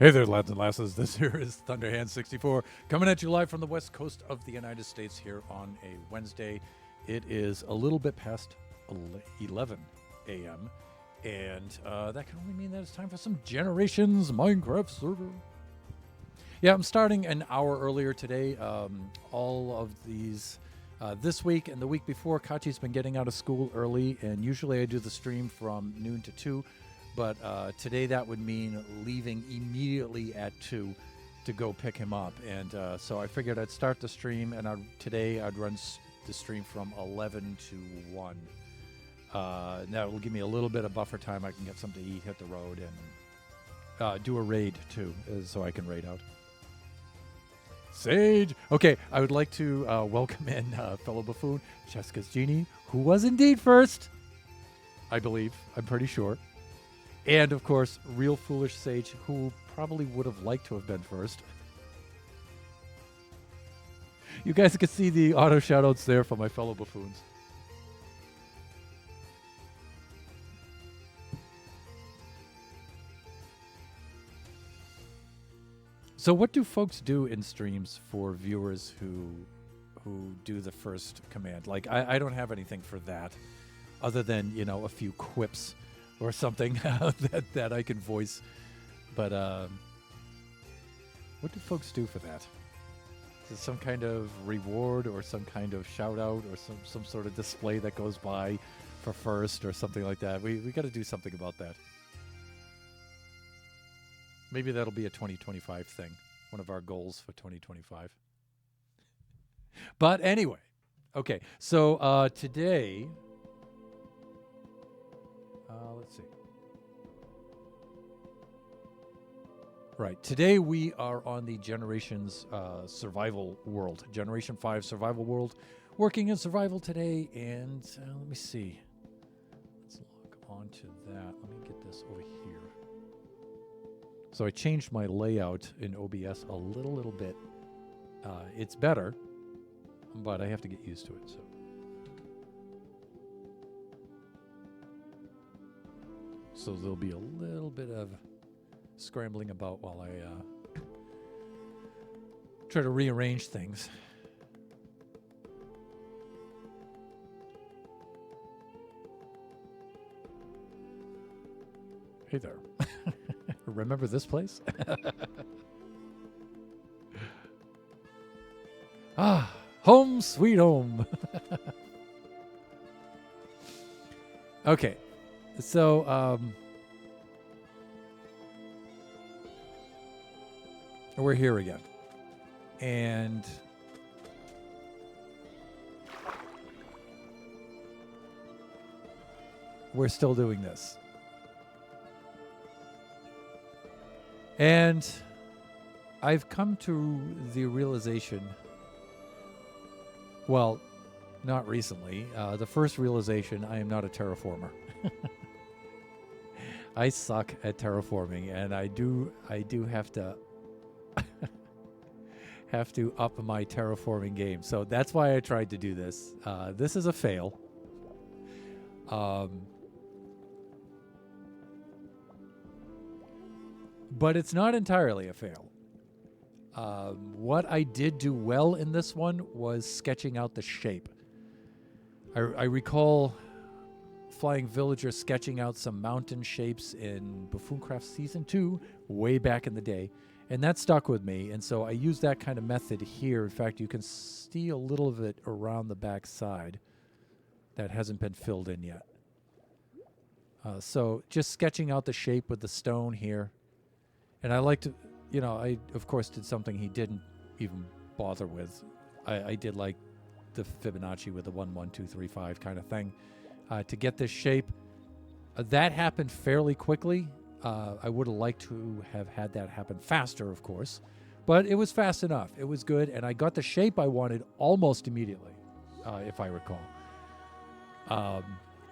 Hey there, lads and lasses. This here is Thunderhand64 coming at you live from the west coast of the United States here on a Wednesday. It is a little bit past 11 a.m., and that can only mean that it's time for some Generations Minecraft server. Yeah, I'm starting an hour earlier today. All of these this week and the week before, Kachi's been getting out of school early, and usually I do the stream from noon to 2. But today that would mean leaving immediately at 2 to go pick him up. And so I figured I'd start the stream, and today I'd run the stream from 11 to 1. That will give me a little bit of buffer time. I can get something to eat, hit the road, and do a raid, too, so I can raid out. Sage! Okay, I would like to welcome in fellow buffoon, Jessica's Genie, who was indeed first, I believe. I'm pretty sure. And, of course, Real Foolish Sage, who probably would have liked to have been first. You guys can see the auto shoutouts there for my fellow buffoons. So what do folks do in streams for viewers who do the first command? Like, I don't have anything for that other than, you know, a few quips or something that I can voice. But what do folks do for that? Is it some kind of reward or some kind of shout out or some sort of display that goes by for first or something like that? We got to do something about that. Maybe that'll be a 2025 thing, one of our goals for 2025. But anyway, okay, so today, let's see. Right, today we are on the Generations survival world, Generation 5 survival world, working in survival today, and let me see. Let's log on to that. Let me get this over here. So I changed my layout in OBS a little bit. It's better, but I have to get used to it. So there'll be a little bit of scrambling about while I try to rearrange things. Hey there. Remember this place? Home sweet home. Okay. So, we're here again. And we're still doing this. And I've come to the realization, well, not recently, the first realization, I am not a terraformer. I suck at terraforming, and I do have to up my terraforming game. So that's why I tried to do this. This is a fail. But it's not entirely a fail. What I did do well in this one was sketching out the shape. I recall Flying Villager sketching out some mountain shapes in Buffooncraft Season 2 way back in the day, and that stuck with me, and so I used that kind of method here. In fact, you can see a little of it around the back side that hasn't been filled in yet. So just sketching out the shape with the stone here. And I like to, you know, I, of course, did something he didn't even bother with. I did like the Fibonacci with the 1, 1, 2, 3, 5 kind of thing to get this shape. That happened fairly quickly. I would have liked to have had that happen faster, of course. But it was fast enough. It was good. And I got the shape I wanted almost immediately, if I recall.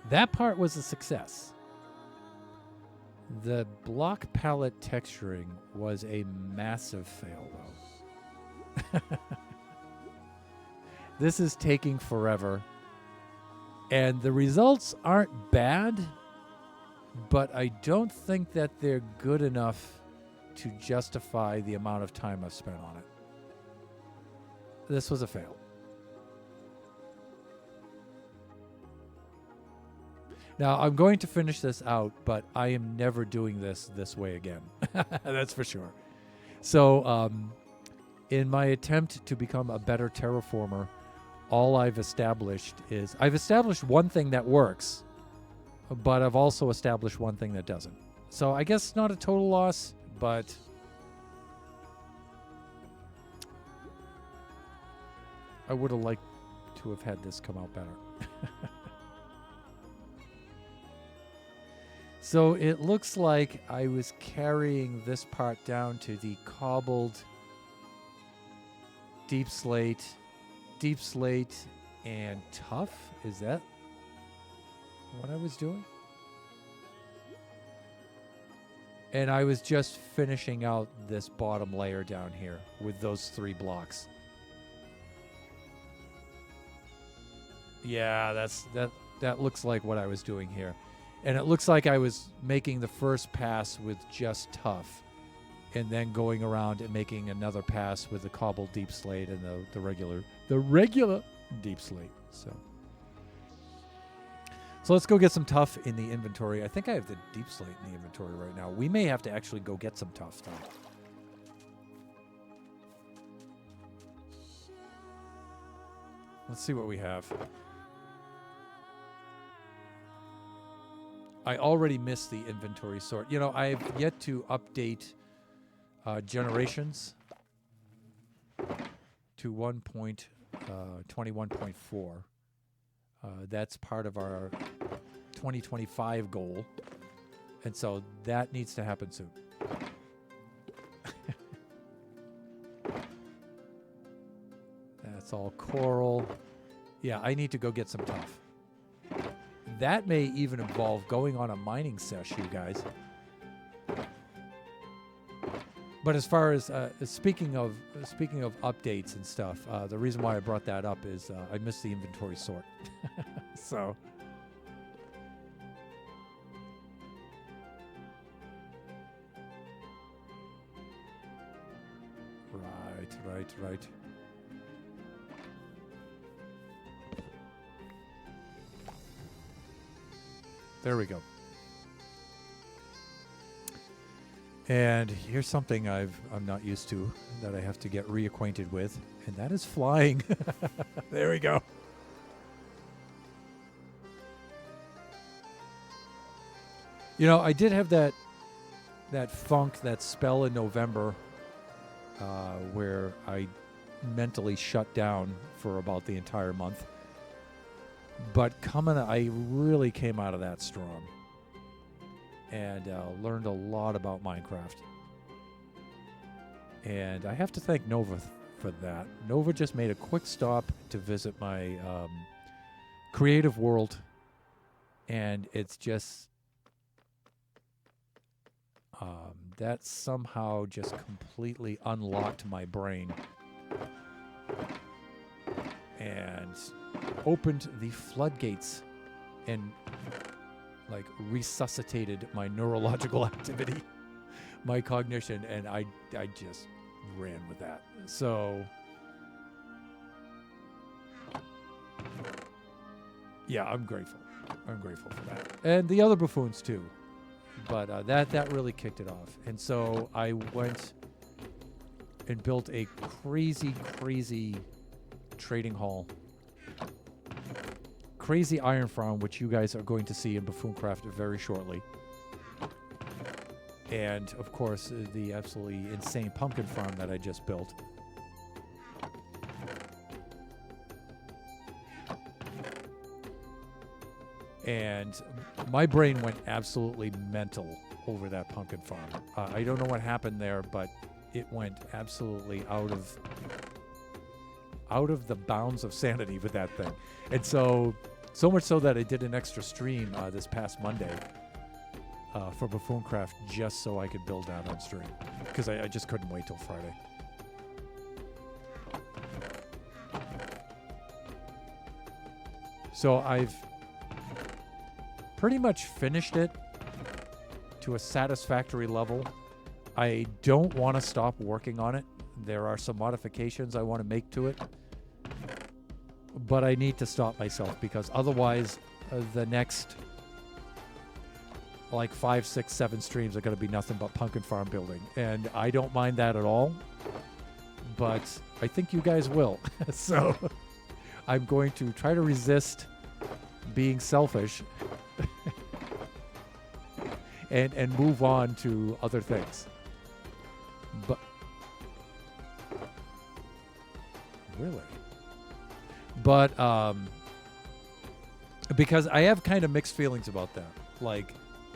That part was a success. The block palette texturing was a massive fail, though. This is taking forever. And the results aren't bad, but I don't think that they're good enough to justify the amount of time I've spent on it. This was a fail. Now, I'm going to finish this out, but I am never doing this way again. That's for sure. So, in my attempt to become a better terraformer, all I've established one thing that works, but I've also established one thing that doesn't. So I guess not a total loss, but I would have liked to have had this come out better. So it looks like I was carrying this part down to the cobbled deep slate, and tough. Is that what I was doing? And I was just finishing out this bottom layer down here with those 3 blocks. Yeah, that looks like what I was doing here. And it looks like I was making the first pass with just tough, and then going around and making another pass with the cobbled deep slate and the regular deep slate. So let's go get some tough in the inventory. I think I have the deep slate in the inventory right now. We may have to actually go get some tough though. Let's see what we have. I already missed the inventory sort. You know, I've yet to update generations to 1.21.4. That's part of our 2025 goal. And so that needs to happen soon. That's all coral. Yeah, I need to go get some tough. That may even involve going on a mining sesh, you guys. But as far as speaking of updates and stuff, the reason why I brought that up is I missed the inventory sort. So right. There we go. And here's something I'm not used to that I have to get reacquainted with, and that is flying. There we go. You know, I did have that funk, that spell in November where I mentally shut down for about the entire month. But I really came out of that strong and learned a lot about Minecraft. And I have to thank Nova for that. Nova just made a quick stop to visit my creative world, and it's just that somehow just completely unlocked my brain and opened the floodgates and like resuscitated my neurological activity, my cognition, and I just ran with that. So yeah, I'm grateful for that, and the other buffoons too. But that really kicked it off, and so I went and built a crazy trading hall, crazy iron farm, which you guys are going to see in Buffooncraft very shortly. And of course, the absolutely insane pumpkin farm that I just built. And my brain went absolutely mental over that pumpkin farm. I don't know what happened there, but it went absolutely out of the bounds of sanity with that thing. And so much so that I did an extra stream this past Monday for Buffooncraft just so I could build that on stream, because I just couldn't wait till Friday. So I've pretty much finished it to a satisfactory level. I don't want to stop working on it. There are some modifications I want to make to it, but I need to stop myself because otherwise the next like 5, 6, 7 streams are going to be nothing but Pumpkin Farm building. And I don't mind that at all, but I think you guys will. So I'm going to try to resist being selfish and move on to other things. But really? But because I have kind of mixed feelings about that. Like,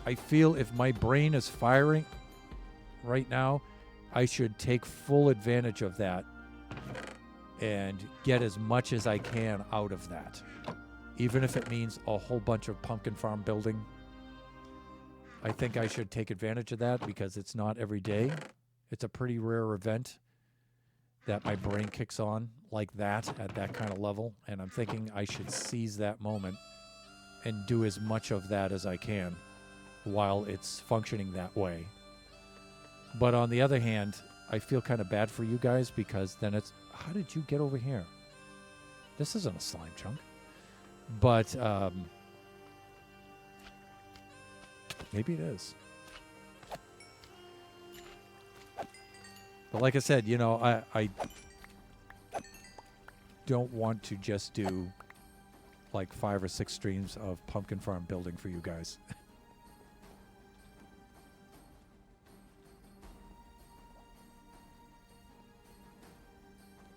I feel if my brain is firing right now, I should take full advantage of that and get as much as I can out of that. Even if it means a whole bunch of Pumpkin Farm building. I think I should take advantage of that because it's not every day. It's a pretty rare event that my brain kicks on like that at that kind of level. And I'm thinking I should seize that moment and do as much of that as I can while it's functioning that way. But on the other hand, I feel kind of bad for you guys because then it's, how did you get over here? This isn't a slime chunk. But maybe it is. But like I said, you know, I don't want to just do like 5 or 6 streams of Pumpkin Farm building for you guys.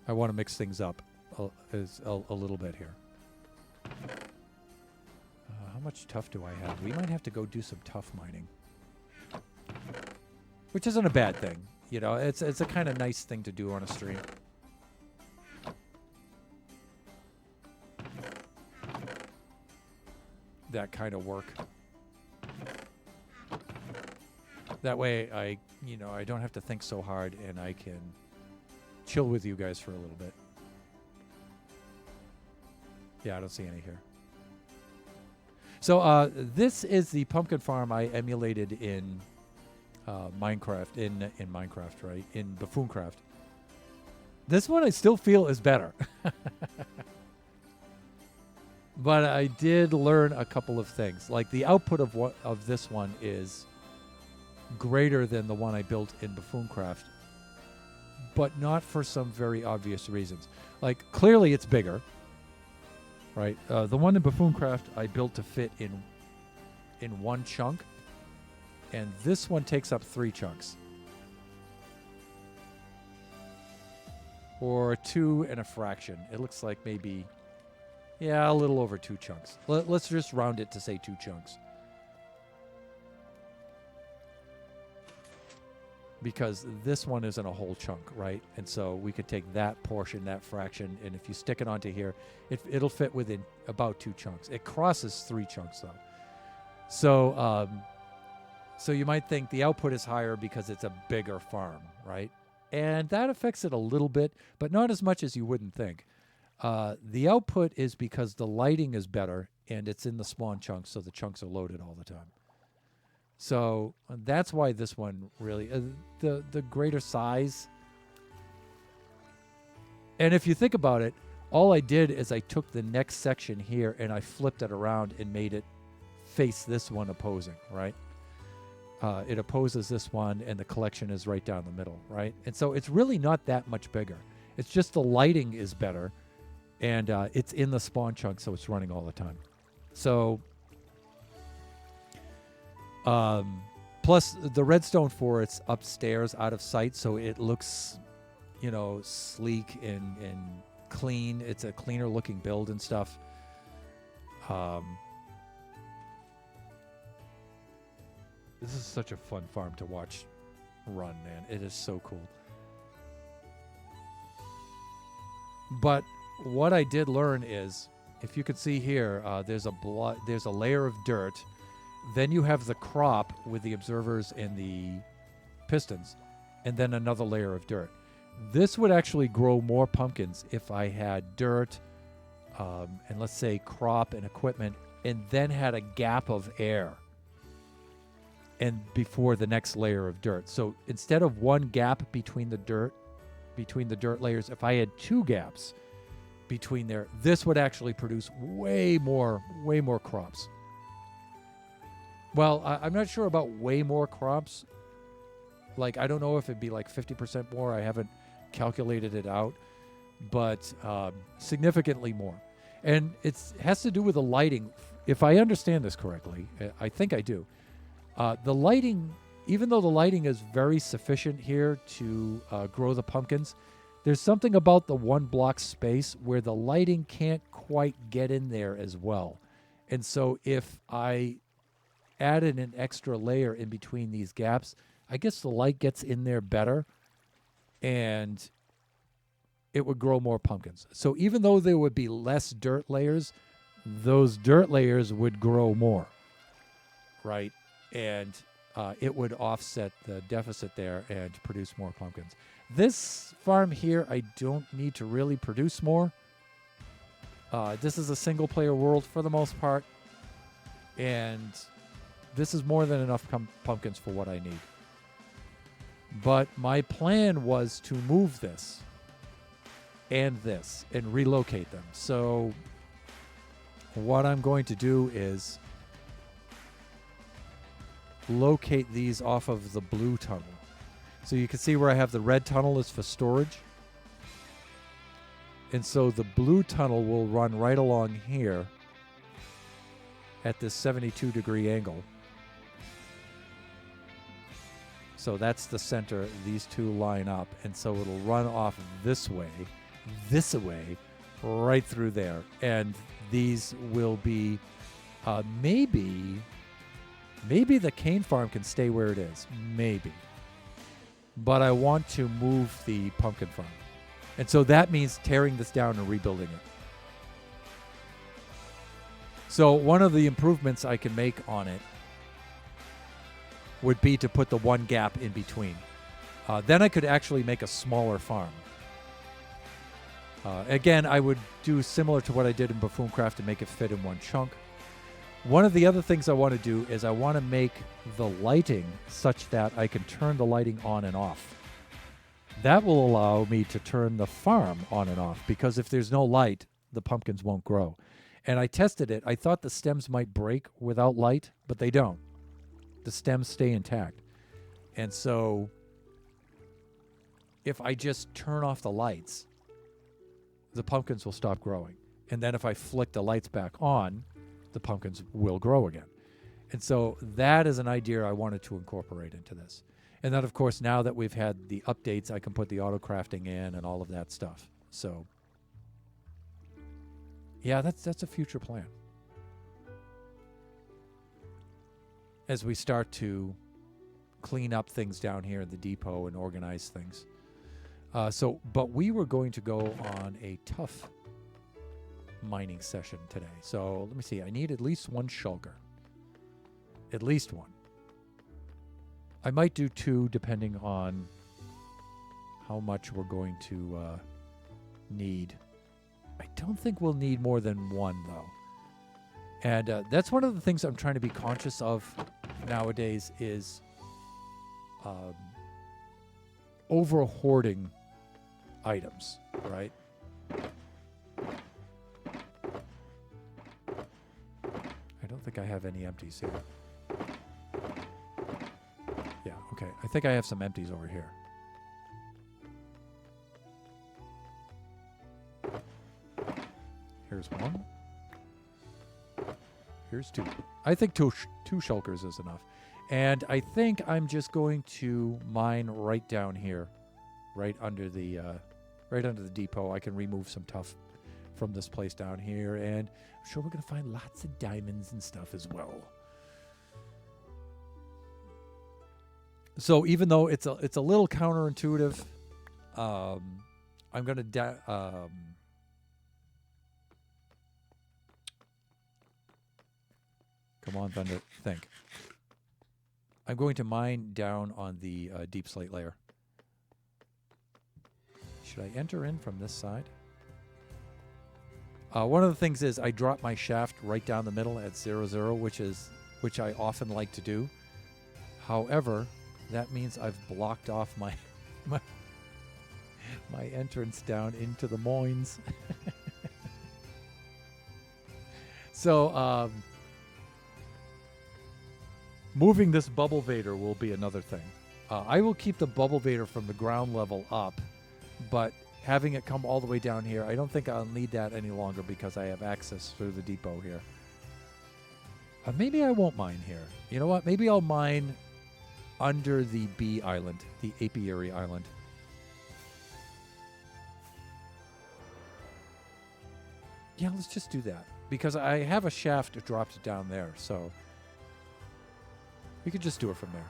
I want to mix things up a little bit here. How much tough do I have? We might have to go do some tough mining. Which isn't a bad thing. You know, it's a kind of nice thing to do on a stream. That kind of work. That way I don't have to think so hard and I can chill with you guys for a little bit. Yeah, I don't see any here. So this is the Pumpkin Farm I emulated in Minecraft, in Minecraft, right? In Buffooncraft. This one I still feel is better. But I did learn a couple of things. Like the output of this one is greater than the one I built in Buffooncraft, but not for some very obvious reasons. Like clearly it's bigger. Right, the one in Buffooncraft I built to fit in one chunk, and this one takes up 3 chunks, or 2 and a fraction. It looks like maybe, yeah, a little over 2 chunks. Let's just round it to say 2 chunks, because this one isn't a whole chunk, right? And so we could take that portion, that fraction, and if you stick it onto here, it'll fit within about 2 chunks. It crosses 3 chunks, though. So, so you might think the output is higher because it's a bigger farm, right? And that affects it a little bit, but not as much as you wouldn't think. The output is because the lighting is better, and it's in the spawn chunks, so the chunks are loaded all the time. So that's why this one really, the greater size. And if you think about it, all I did is I took the next section here and I flipped it around and made it face this one opposing, right? It opposes this one and the collection is right down the middle, right? And so it's really not that much bigger. It's just the lighting is better and it's in the spawn chunk, so it's running all the time. So... plus the redstone for it's upstairs out of sight, so it looks, you know, sleek and clean. It's a cleaner looking build and stuff. This is such a fun farm to watch run, man. It is so cool. But what I did learn is, if you could see here, there's a layer of dirt. Then you have the crop with the observers and the pistons, and then another layer of dirt. This would actually grow more pumpkins if I had dirt, and let's say crop and equipment, and then had a gap of air. and before the next layer of dirt. So instead of one gap between the dirt layers, if I had two gaps between there, this would actually produce way more crops. Well, I'm not sure about way more crops. Like, I don't know if it'd be like 50% more. I haven't calculated it out, but significantly more. And it has to do with the lighting. If I understand this correctly, I think I do. The lighting, even though the lighting is very sufficient here to grow the pumpkins, there's something about the one block space where the lighting can't quite get in there as well. And so if I added an extra layer in between these gaps, I guess the light gets in there better and it would grow more pumpkins. So even though there would be less dirt layers, those dirt layers would grow more, right? And it would offset the deficit there and produce more pumpkins. This farm here, I don't need to really produce more. This is a single-player world for the most part, and this is more than enough pumpkins for what I need. But my plan was to move this and relocate them. So what I'm going to do is locate these off of the blue tunnel. So you can see where I have the red tunnel is for storage. And so the blue tunnel will run right along here at this 72-degree angle. So that's the center. These two line up. And so it'll run off this way, right through there. And these will be maybe the cane farm can stay where it is. Maybe. But I want to move the pumpkin farm. And so that means tearing this down and rebuilding it. So one of the improvements I can make on it would be to put the one gap in between. Then I could actually make a smaller farm. Again, I would do similar to what I did in Buffooncraft and make it fit in one chunk. One of the other things I want to do is I want to make the lighting such that I can turn the lighting on and off. That will allow me to turn the farm on and off, because if there's no light, the pumpkins won't grow. And I tested it. I thought the stems might break without light, but they don't. The stems stay intact. And so if I just turn off the lights, the pumpkins will stop growing. And then if I flick the lights back on, the pumpkins will grow again. And so that is an idea I wanted to incorporate into this. And then, of course, now that we've had the updates, I can put the auto crafting in and all of that stuff. So, yeah, that's a future plan. As we start to clean up things down here at the depot and organize things. But we were going to go on a tough mining session today. So let me see. I need at least one shulker. At least one. I might do two depending on how much we're going to need. I don't think we'll need more than one, though. And that's one of the things I'm trying to be conscious of nowadays is over-hoarding items, right? I don't think I have any empties here. Yeah, okay. I think I have some empties over here. Here's one. Here's two. I think two shulkers is enough. And I think I'm just going to mine right down here, right under the depot. I can remove some tuff from this place down here, and I'm sure we're going to find lots of diamonds and stuff as well. So even though it's a little counterintuitive, I'm going to come on, Thunder, think. I'm going to mine down on the deep slate layer. Should I enter in from this side? One of the things is I drop my shaft right down the middle at 0, 0, which I often like to do. However, that means I've blocked off my my, my entrance down into the mines. So, moving this Bubble Vader will be another thing. I will keep the Bubble Vader from the ground level up, but having it come all the way down here, I don't think I'll need that any longer because I have access through the depot here. Maybe I won't mine here. You know what? Maybe I'll mine under the bee island, the apiary island. Yeah, let's just do that. Because I have a shaft dropped down there, so we could just do it from there.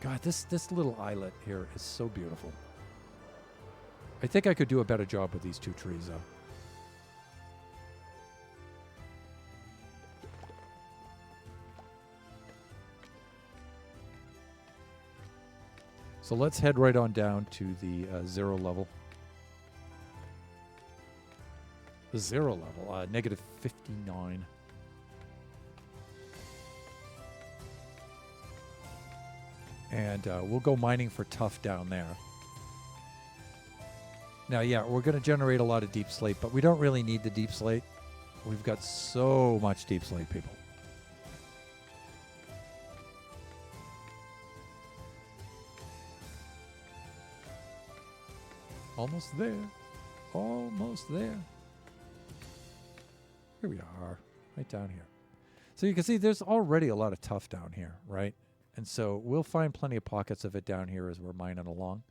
God, this little islet here is so beautiful. I think I could do a better job with these two trees, though. So let's head right on down to the 0 level. The 0 level, negative 59. And we'll go mining for tuff down there. Now, yeah, we're going to generate a lot of deep slate, but we don't really need the deep slate. We've got so much deep slate, people. Almost there. Almost there. Here we are, right down here. So you can see there's already a lot of tuff down here, right? And so we'll find plenty of pockets of it down here as we're mining along.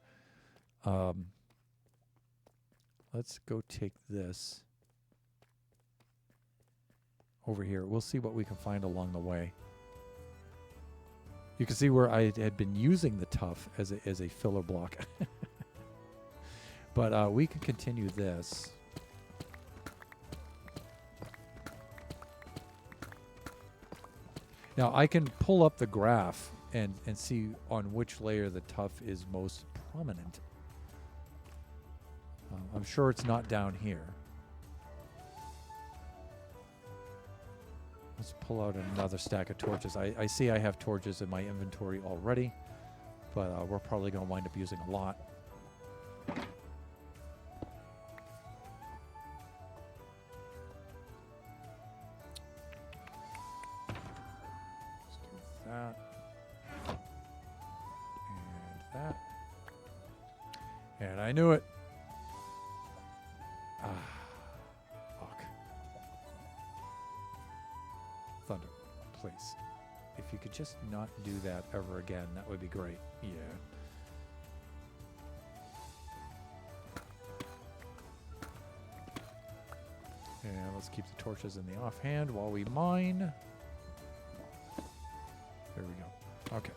Let's go take this over here. We'll see what we can find along the way. You can see where I had been using the tuff as a filler block. But we can continue this. Now I can pull up the graph and see on which layer the tuff is most prominent. I'm sure it's not down here. Let's pull out another stack of torches. I see I have torches in my inventory already, but we're probably going to wind up using a lot. And I knew it. Fuck. Thunder, please. If you could just not do that ever again, that would be great. Yeah. And let's keep the torches in the offhand while we mine. There we go. Okay.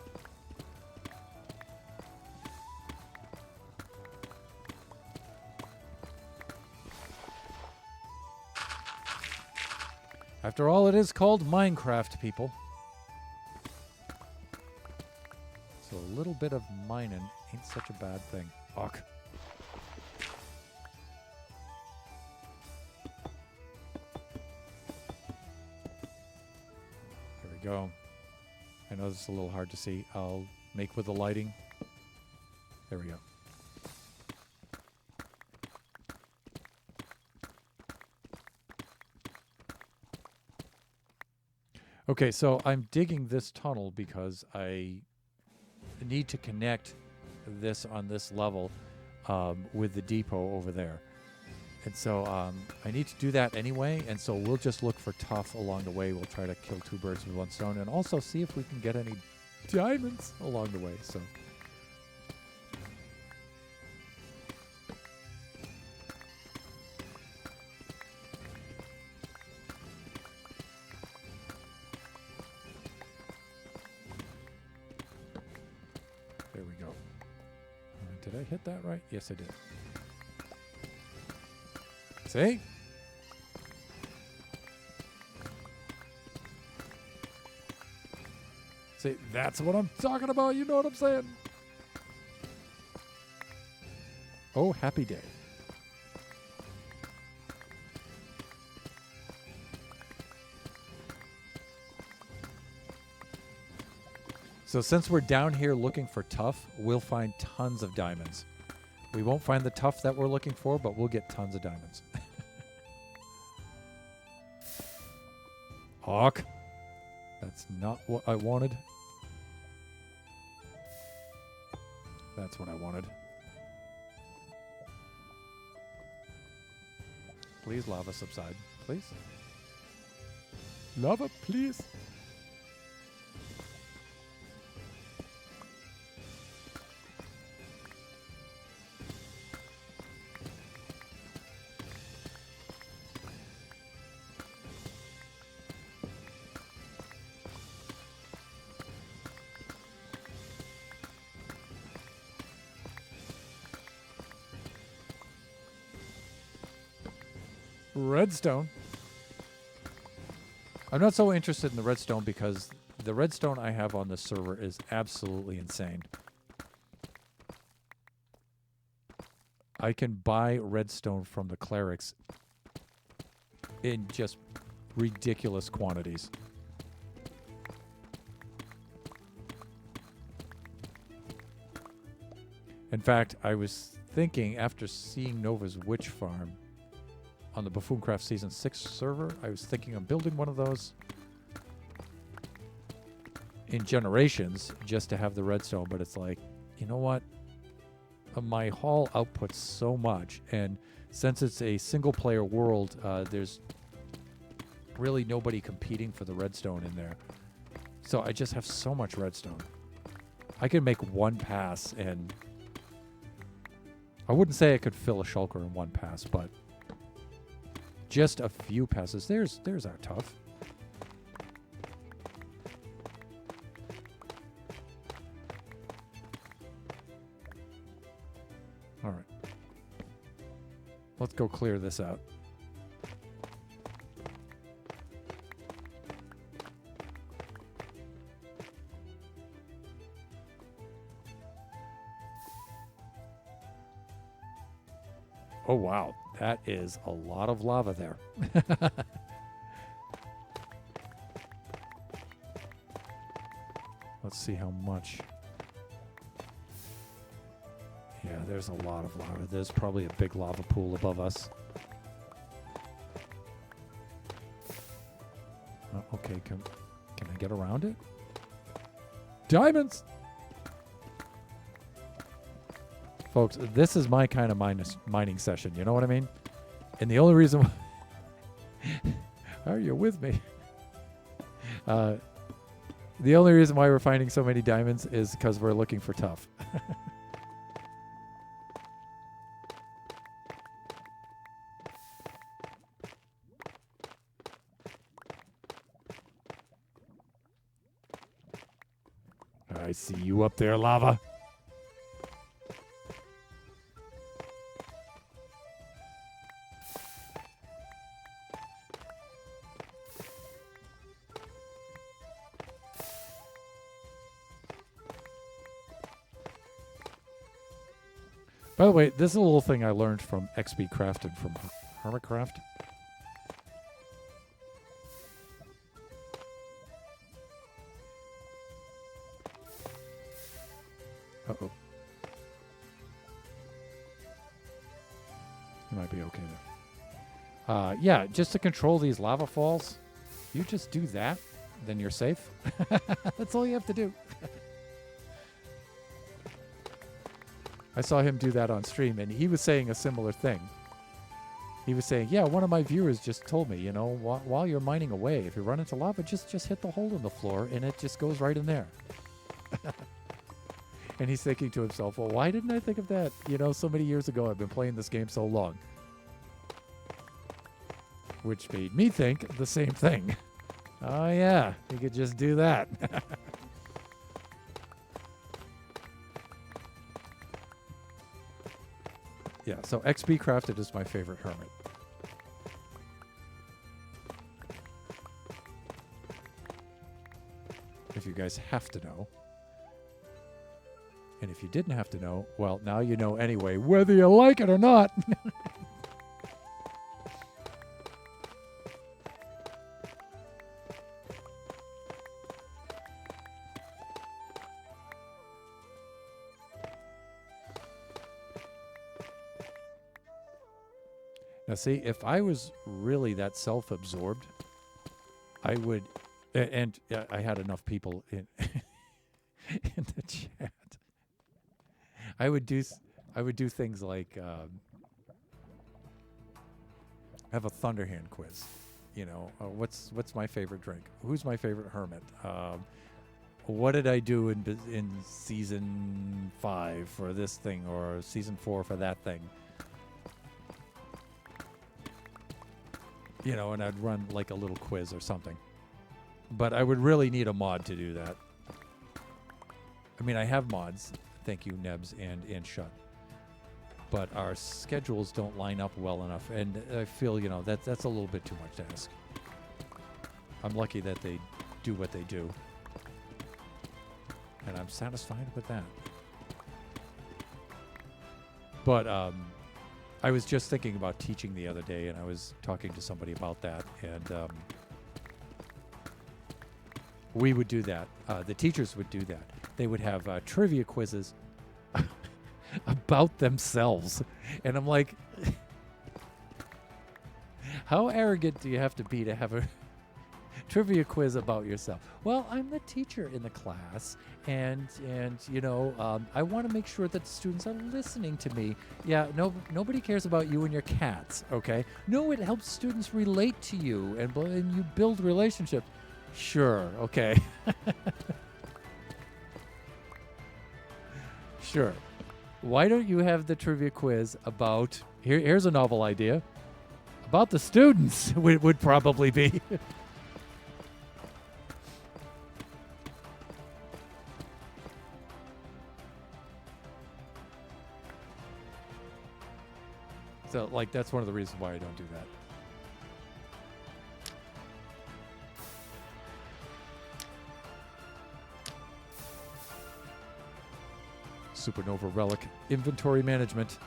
After all, it is called Minecraft, people. So a little bit of mining ain't such a bad thing. Fuck. There we go. I know this is a little hard to see. I'll make with the lighting. There we go. Okay, so I'm digging this tunnel because I need to connect this on this level with the depot over there. And so I need to do that anyway, and so we'll just look for tuff along the way. We'll try to kill two birds with one stone and also see if we can get any diamonds along the way. So there we go. Did I hit that right? Yes, I did. See? See, that's what I'm talking about. You know what I'm saying? Oh, happy day. So since we're down here looking for tough, we'll find tons of diamonds. We won't find the tough that we're looking for, but we'll get tons of diamonds. Hawk. That's not what I wanted. That's what I wanted. Please, lava, subside. Please. Lava, please. Redstone. I'm not so interested in the redstone because the redstone I have on this server is absolutely insane. I can buy redstone from the clerics in just ridiculous quantities. In fact, I was thinking after seeing Nova's Witch Farm on the Buffooncraft Season 6 server, I was thinking of building one of those in Generations just to have the redstone, but it's like, you know what? My haul outputs so much, and since it's a single-player world, there's really nobody competing for the redstone in there. So I just have so much redstone. I could make one pass, and I wouldn't say I could fill a shulker in one pass, but just a few passes. There's our tough. All right. Let's go clear this out. Oh, wow. That is a lot of lava there. Let's see how much. Yeah, there's a lot of lava. There's probably a big lava pool above us. Oh, okay, can I get around it? Diamonds! Folks, this is my kind of mining session, you know what I mean? And the only reason are you with me? The only reason why we're finding so many diamonds is because we're looking for tough. I see you up there, lava. By the way, this is a little thing I learned from XP Crafted from Hermitcraft. Uh-oh. You might be okay there. Yeah, just to control these lava falls, you just do that, then you're safe. That's all you have to do. I saw him do that on stream, and he was saying a similar thing. He was saying, yeah, one of my viewers just told me, you know, while you're mining away, if you run into lava, just hit the hole in the floor, and it just goes right in there. And he's thinking to himself, well, why didn't I think of that? You know, so many years ago, I've been playing this game so long. Which made me think the same thing. Oh, yeah, you could just do that. Yeah, so XP Crafted is my favorite hermit. If you guys have to know. And if you didn't have to know, well, now you know anyway, whether you like it or not. Now, see, if I was really that self-absorbed, I would, and I had enough people in in the chat. I would do things like have a Thunderhand quiz. You know, what's my favorite drink? Who's my favorite hermit? What did I do in season 5 for this thing, or season 4 for that thing? You know, and I'd run like a little quiz or something. But I would really need a mod to do that. I mean, I have mods. Thank you, Nebs and Shut. But our schedules don't line up well enough, and I feel, you know, that's a little bit too much to ask. I'm lucky that they do what they do, and I'm satisfied with that. But I was just thinking about teaching the other day, and I was talking to somebody about that, and we would do that. The teachers would do that. They would have trivia quizzes about themselves. And I'm like, how arrogant do you have to be to have a trivia quiz about yourself? Well, I'm the teacher in the class, and you know, I want to make sure that the students are listening to me. Yeah, nobody cares about you and your cats, okay? No, it helps students relate to you, and you build relationships. Sure, okay. Sure. Why don't you have the trivia quiz about, here's a novel idea, about the students would probably be. So, like, that's one of the reasons why I don't do that. Supernova Relic inventory management.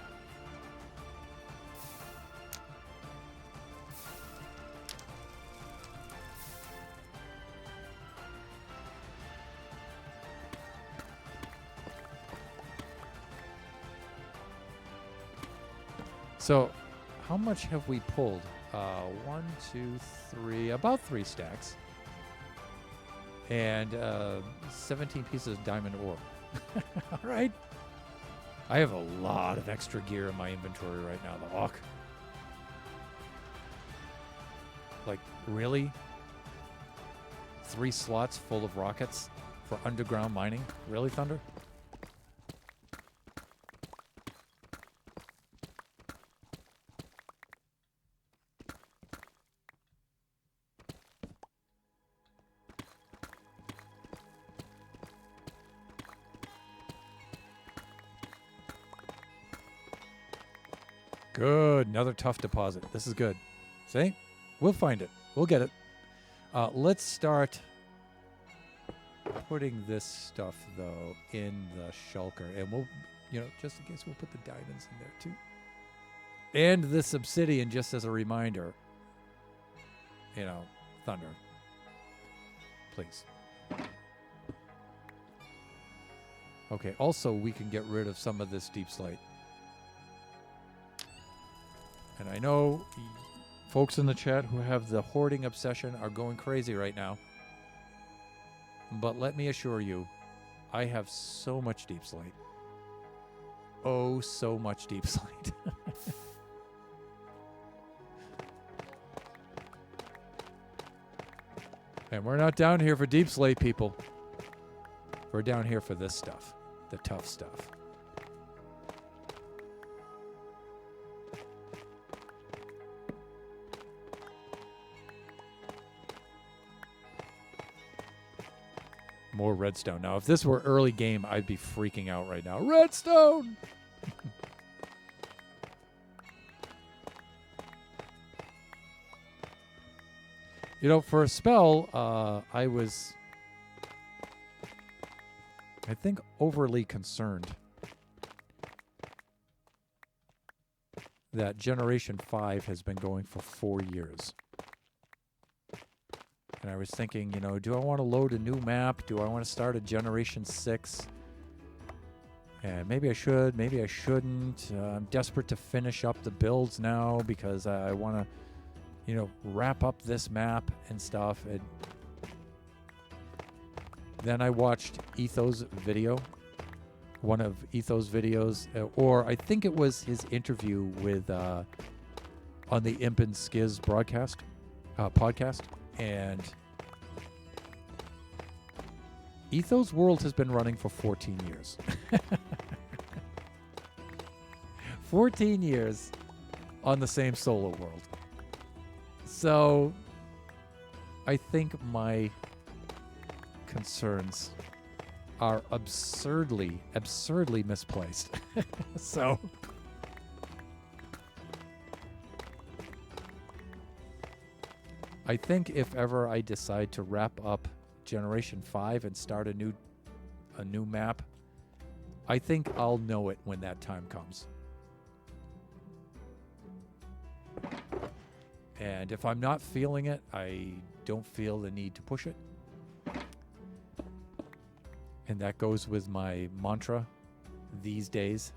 So, how much have we pulled? 1, 2, 3, about 3 stacks. And 17 pieces of diamond ore. All right. I have a lot of extra gear in my inventory right now. The Hawk. Like, really? 3 slots full of rockets for underground mining? Really, Thunder? Good. Another tough deposit. This is good. See? We'll find it. We'll get it. Let's start putting this stuff, though, in the shulker. And we'll, you know, just in case, we'll put the diamonds in there, too. And this obsidian, just as a reminder. You know, Thunder. Please. Okay, also, we can get rid of some of this deep slate. And I know folks in the chat who have the hoarding obsession are going crazy right now. But let me assure you, I have so much deep slate. Oh, so much deep slate. And we're not down here for deep slate, people. We're down here for this stuff, the tough stuff. More redstone. Now, if this were early game, I'd be freaking out right now. Redstone! You know, for a spell, I was, I think, overly concerned that Generation 5 has been going for 4 years. And I was thinking, you know, do I want to load a new map? Do I want to start a Generation 6? And maybe I should, maybe I shouldn't. I'm desperate to finish up the builds now because I want to, wrap up this map and stuff. And then I watched Etho's video, one of Etho's videos, or I think it was his interview with on the Imp and Skiz podcast, and Etho's World has been running for 14 years. 14 years on the same solo world. So I think my concerns are absurdly misplaced. So I think if ever I decide to wrap up Generation 5 and start a new map, I think I'll know it when that time comes. And if I'm not feeling it, I don't feel the need to push it. And that goes with my mantra these days.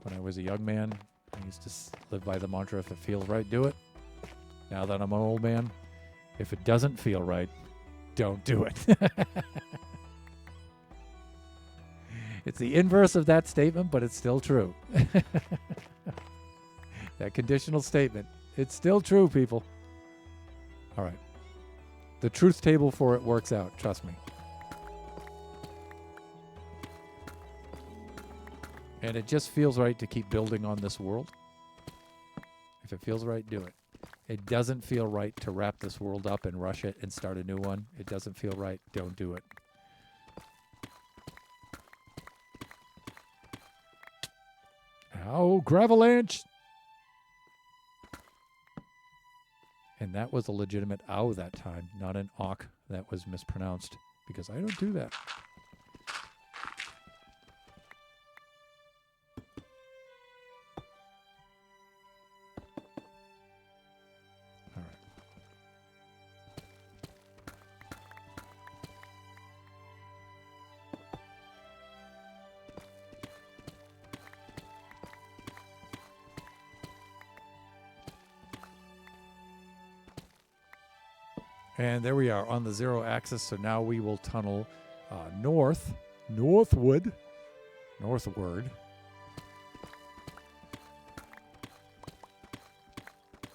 When I was a young man, I used to live by the mantra, if it feels right, do it. Now that I'm an old man, if it doesn't feel right, don't do it. It's the inverse of that statement, but it's still true. That conditional statement, it's still true, people. All right. The truth table for it works out, trust me. And it just feels right to keep building on this world. If it feels right, do it. It doesn't feel right to wrap this world up and rush it and start a new one. It doesn't feel right. Don't do it. Ow, Gravalanche! And that was a legitimate ow that time, not an awk that was mispronounced, because I don't do that. All right. And there we are on the 0 axis. So now we will tunnel northward.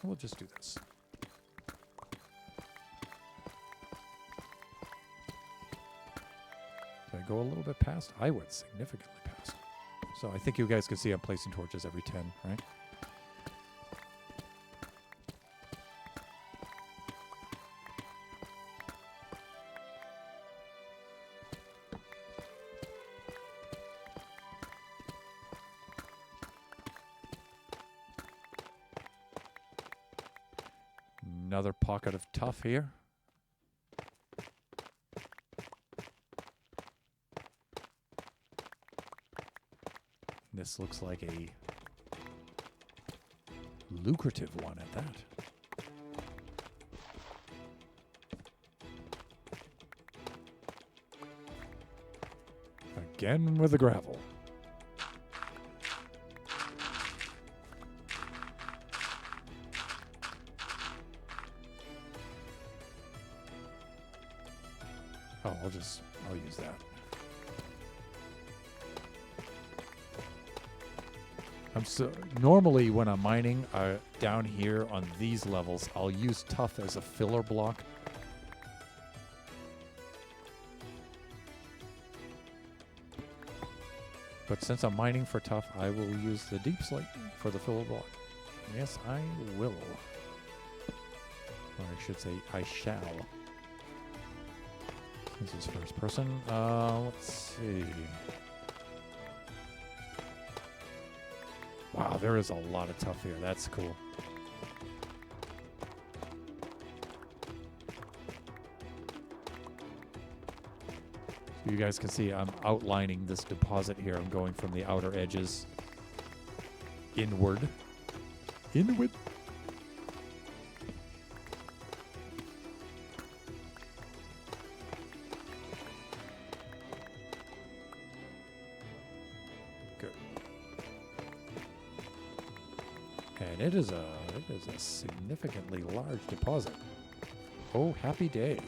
We'll just do this. Did I go a little bit past? I went significantly past. So I think you guys can see I'm placing torches every 10, right? Another pocket of tough here. This looks like a lucrative one at that. Again with the gravel. Oh, I'll use that. Normally when I'm mining down here on these levels, I'll use tuff as a filler block. But since I'm mining for tuff, I will use the deep slate for the filler block. Yes, I will. Or I should say, I shall. This is first person. Let's see. Wow, there is a lot of tuff here. That's cool. So you guys can see I'm outlining this deposit here. I'm going from the outer edges inward. Inward. And it is a significantly large deposit. Oh, happy day.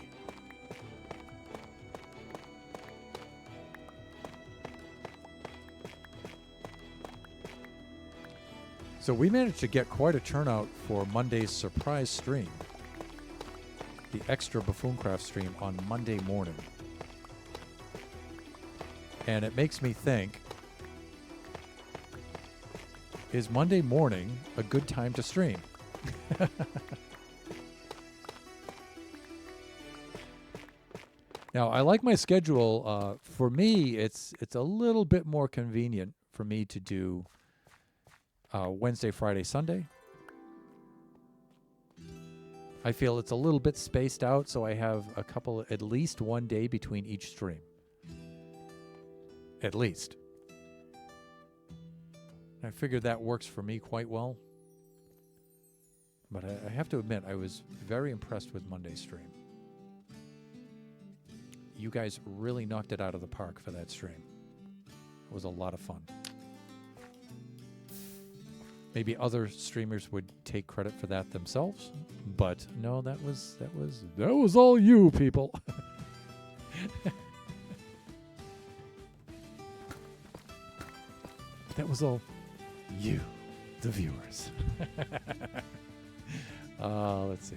So we managed to get quite a turnout for Monday's surprise stream. The extra Buffooncraft stream on Monday morning. And it makes me think, is Monday morning a good time to stream? Now, I like my schedule. For me, it's a little bit more convenient for me to do Wednesday, Friday, Sunday. I feel it's a little bit spaced out, so I have at least one day between each stream. At least. I figured that works for me quite well. But I have to admit, I was very impressed with Monday's stream. You guys really knocked it out of the park for that stream. It was a lot of fun. Maybe other streamers would take credit for that themselves, but no, that was all you people. That was all you, the viewers. Let's see.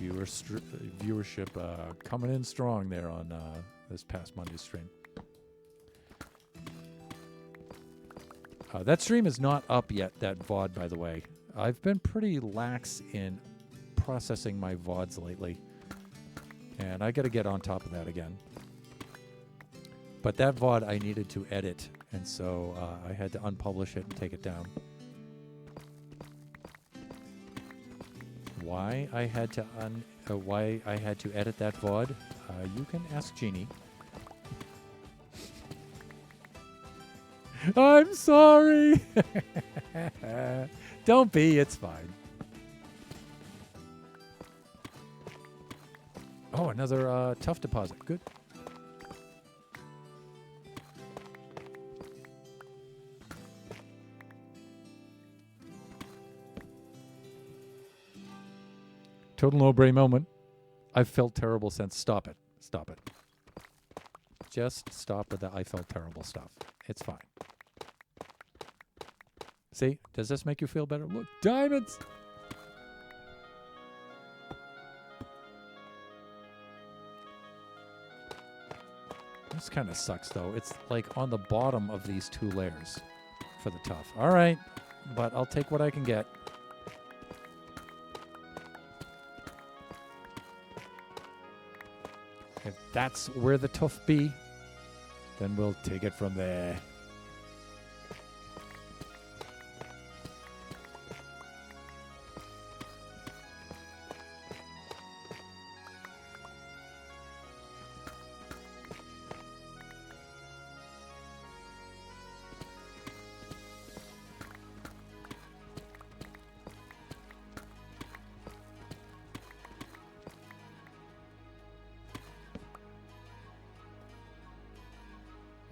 Viewership coming in strong there on this past Monday stream. That stream is not up yet, that VOD, by the way. I've been pretty lax in processing my VODs lately, and I got to get on top of that again. But that VOD I needed to edit, and so I had to unpublish it and take it down. Why I had to edit that VOD, you can ask Jeannie. I'm sorry. Don't be, it's fine. Oh, another tough deposit. Good. Total no-brain moment. I've felt terrible since. Stop it. Stop it. Just stop with the I felt terrible stuff. It's fine. See? Does this make you feel better? Look, diamonds! This kind of sucks, though. It's like on the bottom of these two layers for the tough. All right, but I'll take what I can get. If that's where the tough be, then we'll take it from there.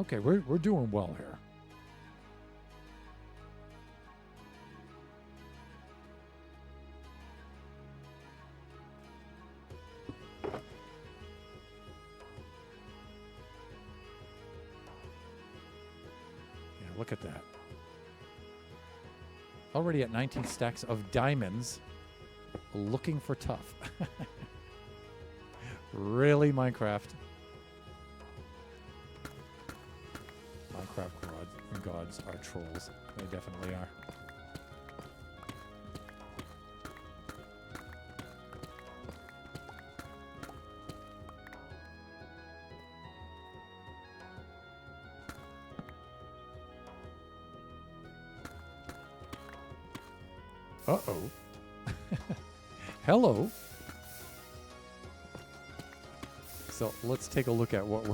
Okay, we're doing well here. Yeah, look at that. Already at 19 stacks of diamonds, looking for tough. Really, Minecraft? Minecraft gods are trolls. They definitely are. Uh-oh. Hello. So let's take a look at what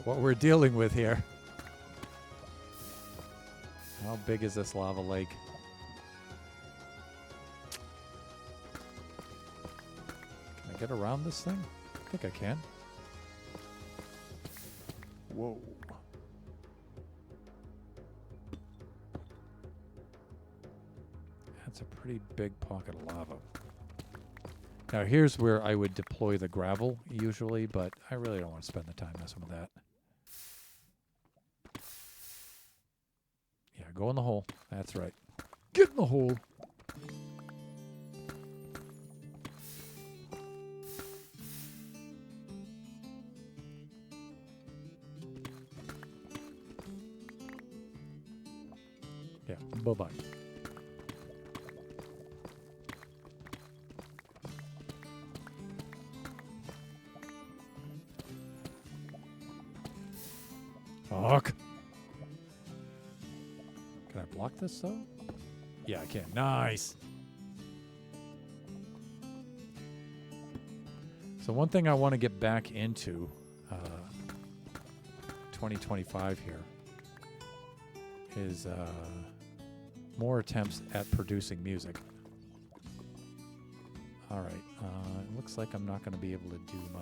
we're dealing with here. How big is this lava lake? Can I get around this thing? I think I can. Whoa. That's a pretty big pocket of lava. Now here's where I would deploy the gravel usually, but I really don't want to spend the time messing with that. Yeah, go in the hole. That's right. Get in the hole. Yeah, bye-bye. Fuck. Can I block this though? Yeah, I can. Nice. So one thing I want to get back into 2025 here is more attempts at producing music. All right. It looks like I'm not going to be able to do my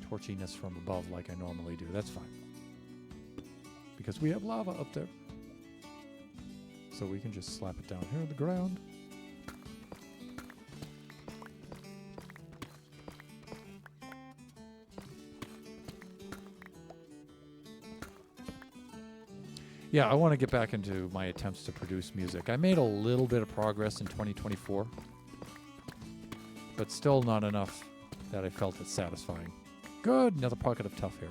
torchiness from above like I normally do. That's fine. Because we have lava up there. So we can just slap it down here on the ground. Yeah, I want to get back into my attempts to produce music. I made a little bit of progress in 2024, but still not enough that I felt it satisfying. Good, another pocket of tough here.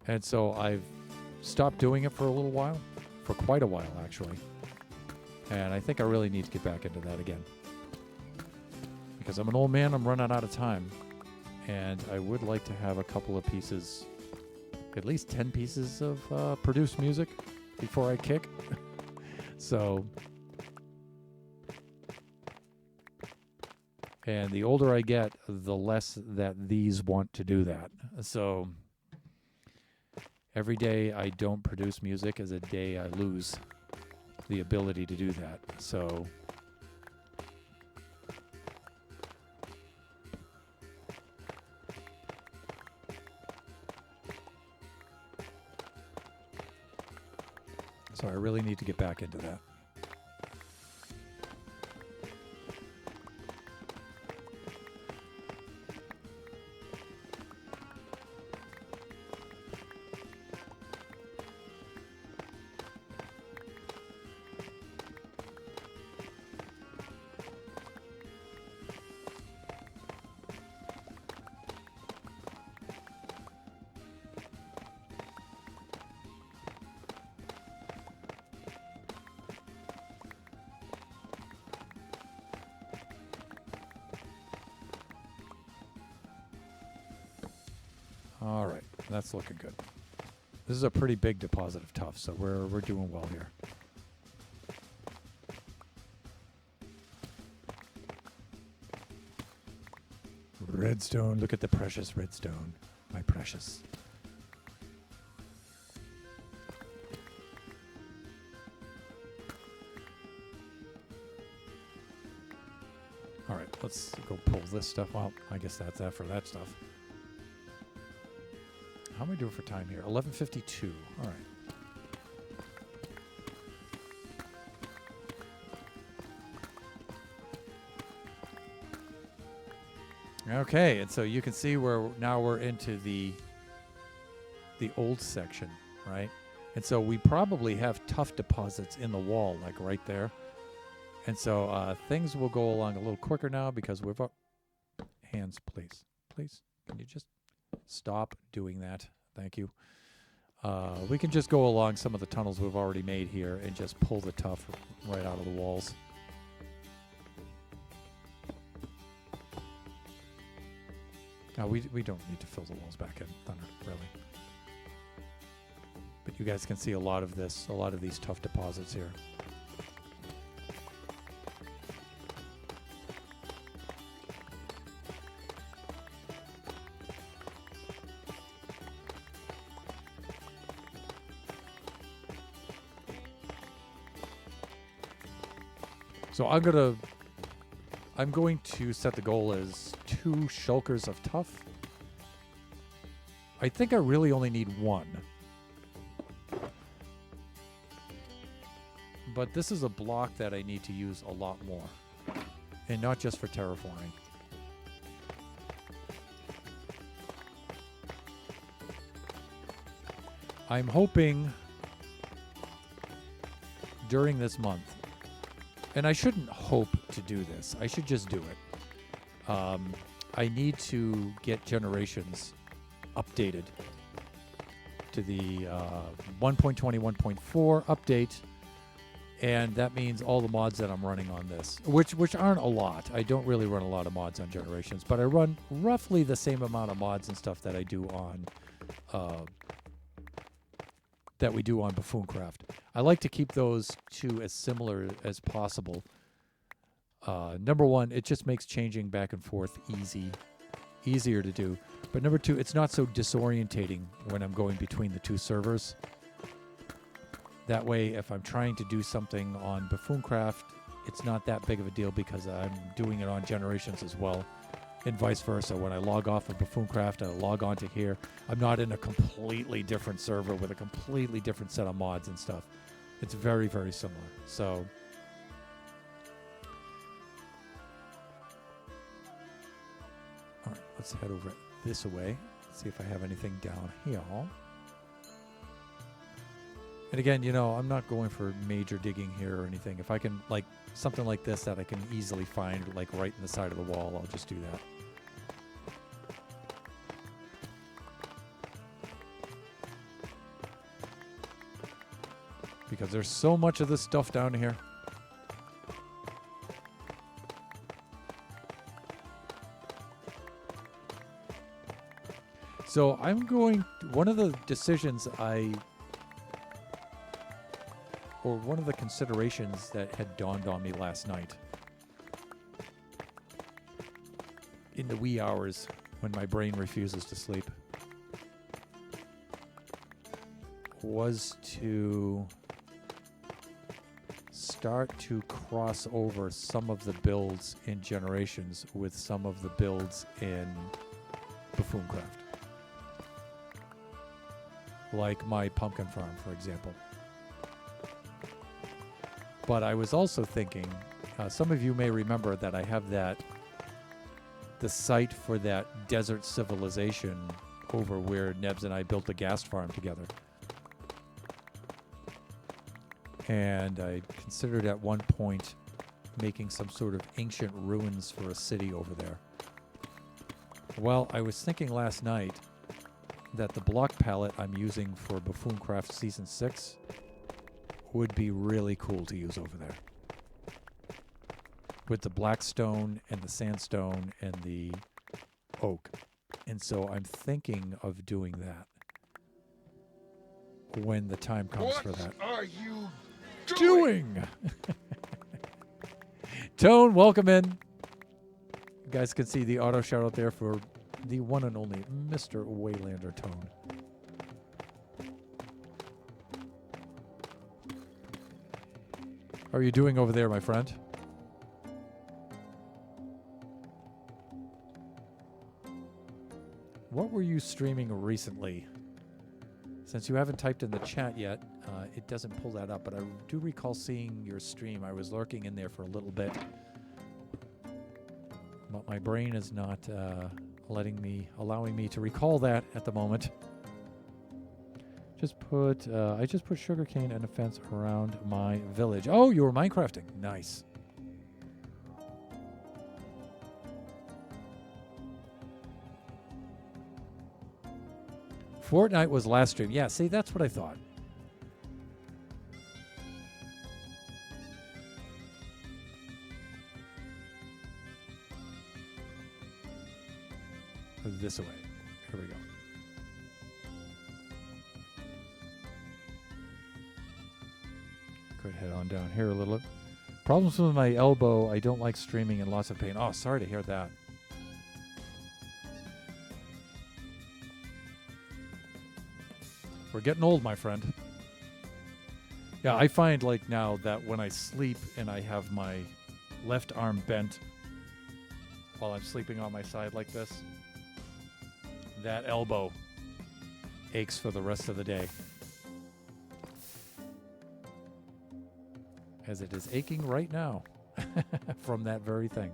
And so I've stopped doing it for a little while, for quite a while actually. And I think I really need to get back into that again. Because I'm an old man, I'm running out of time. And I would like to have a couple of pieces, at least 10 pieces of produced music before I kick. So, and the older I get, the less that these want to do that. So, every day I don't produce music is a day I lose the ability to do that. So, I really need to get back into that. All right, that's looking good. This is a pretty big deposit of tuff, so we're doing well here. Redstone, look at the precious redstone, my precious. All right, let's go pull this stuff. Well, I guess that's that for that stuff. How am I doing for time here? 11:52. All right. Okay, and so you can see where now we're into the old section, right? And so we probably have tuff deposits in the wall, like right there. And so things will go along a little quicker now because we've... Hands, please. Please. Can you just stop doing that? Thank you. We can just go along some of the tunnels we've already made here and just pull the tuff right out of the walls. Now, we don't need to fill the walls back in, Thunder, really. But you guys can see a lot of these tuff deposits here. So I'm going to set the goal as 2 shulkers of tuff. I think I really only need 1. But this is a block that I need to use a lot more. And not just for terraforming. I'm hoping during this month, and I shouldn't hope to do this, I should just do it. I need to get Generations updated to the 1.20, 1.4 update, and that means all the mods that I'm running on this, which aren't a lot. I don't really run a lot of mods on Generations, but I run roughly the same amount of mods and stuff that I do on that we do on Buffooncraft. I like to keep those two as similar as possible. Number one, it just makes changing back and forth easier to do. But number two, it's not so disorientating when I'm going between the two servers. That way, if I'm trying to do something on Buffooncraft, it's not that big of a deal because I'm doing it on Generations as well. And vice versa. When I log off of Buffooncraft, I log on to here. I'm not in a completely different server with a completely different set of mods and stuff. It's very, very similar. So, all right, let's head over this way. See if I have anything down here. And again, you know, I'm not going for major digging here or anything. If I can, like, something like this that I can easily find, like, right in the side of the wall, I'll just do that. Because there's so much of this stuff down here. So I'm going, one of the decisions or one of the considerations that had dawned on me last night in the wee hours when my brain refuses to sleep was to start to cross over some of the builds in Generations with some of the builds in Buffooncraft. Like my pumpkin farm, for example. But I was also thinking, some of you may remember that I have the site for that desert civilization over where Nebs and I built the gas farm together. And I considered at one point making some sort of ancient ruins for a city over there. Well, I was thinking last night that the block palette I'm using for Buffooncraft Season 6 would be really cool to use over there. With the black stone and the sandstone and the oak. And so I'm thinking of doing that when the time comes for that. What are you doing? Tone, welcome in. You guys can see the auto shout out there for the one and only Mr. Waylander Tone. How are you doing over there, my friend? What were you streaming recently? Since you haven't typed in the chat yet, it doesn't pull that up, but I do recall seeing your stream. I was lurking in there for a little bit. But my brain is not allowing me to recall that at the moment. I just put sugarcane and a fence around my village. Oh, you were Minecrafting. Nice. Fortnite was last stream. Yeah, see, that's what I thought. This way. Here we go. Could head on down here a little. Problems with my elbow. I don't like streaming in lots of pain. Oh, sorry to hear that. We're getting old, my friend. Yeah, I find like now that when I sleep and I have my left arm bent while I'm sleeping on my side like this, that elbow aches for the rest of the day. as it is aching right now from that very thing.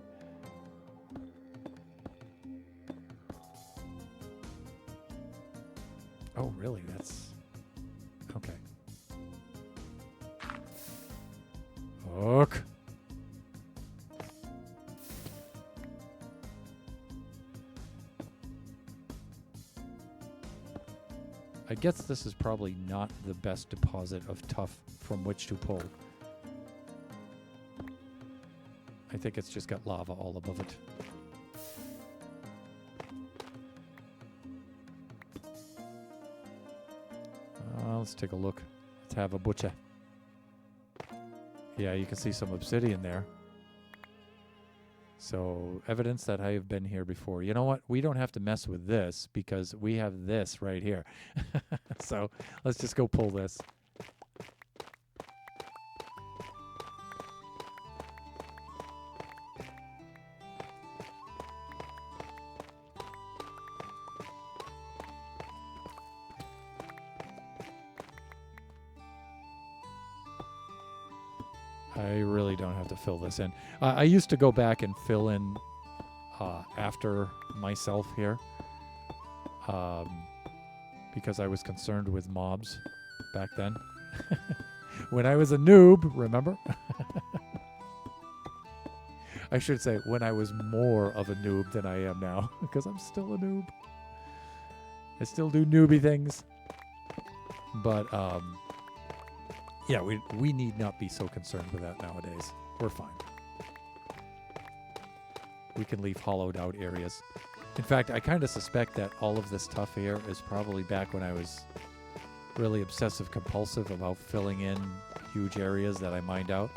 Oh, really? That's okay. Hook. I guess this is probably not the best deposit of tuff from which to pull. I think it's just got lava all above it. Let's take a look. Let's have a butcher. Yeah, you can see some obsidian there. So, evidence that I have been here before. You know what? We don't have to mess with this because we have this right here. So, let's just go pull this. I really don't have to fill this in. I used to go back and fill in after myself here because I was concerned with mobs back then. When I was a noob, remember? I should say when I was more of a noob than I am now because I'm still a noob. I still do newbie things. But yeah, we need not be so concerned with that nowadays. We're fine. We can leave hollowed out areas. In fact, I kind of suspect that all of this tuff here is probably back when I was really obsessive compulsive about filling in huge areas that I mined out.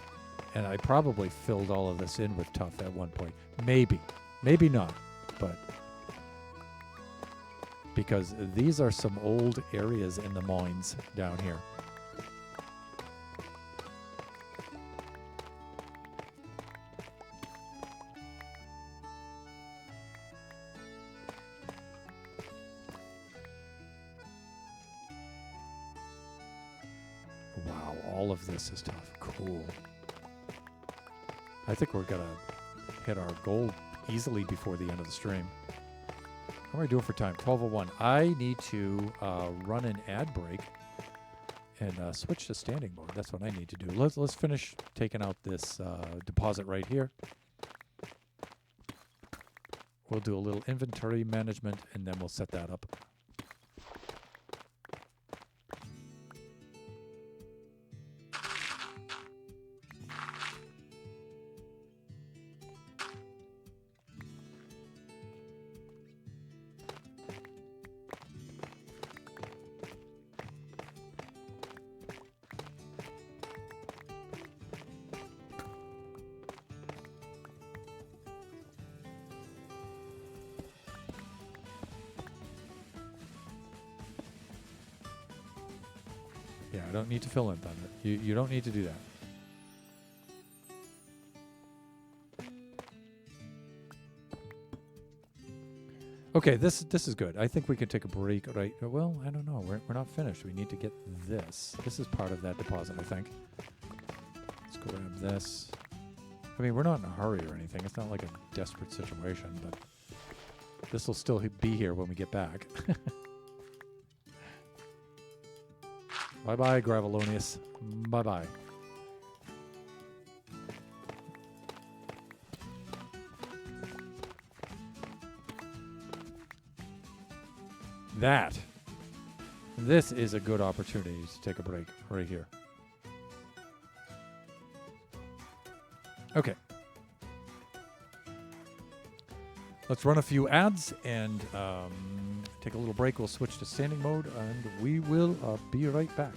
And I probably filled all of this in with tuff at one point. Maybe. Maybe not. But because these are some old areas in the mines down here. Wow, all of this is tough. Cool. I think we're going to hit our goal easily before the end of the stream. How am I doing for time? 12:01. I need to run an ad break and switch to standing mode. That's what I need to do. Let's finish taking out this deposit right here. We'll do a little inventory management, and then we'll set that up. Yeah, I don't need to fill in thunder. You don't need to do that. Okay, this is good. I think we can take a break, right? Well, I don't know. We're not finished. We need to get this. This is part of that deposit, I think. Let's grab this. I mean, we're not in a hurry or anything. It's not like a desperate situation, but this will still be here when we get back. Bye-bye, Gravelonius. Bye-bye. This is a good opportunity to take a break right here. Okay. Let's run a few ads and take a little break. We'll switch to standing mode, and we will be right back.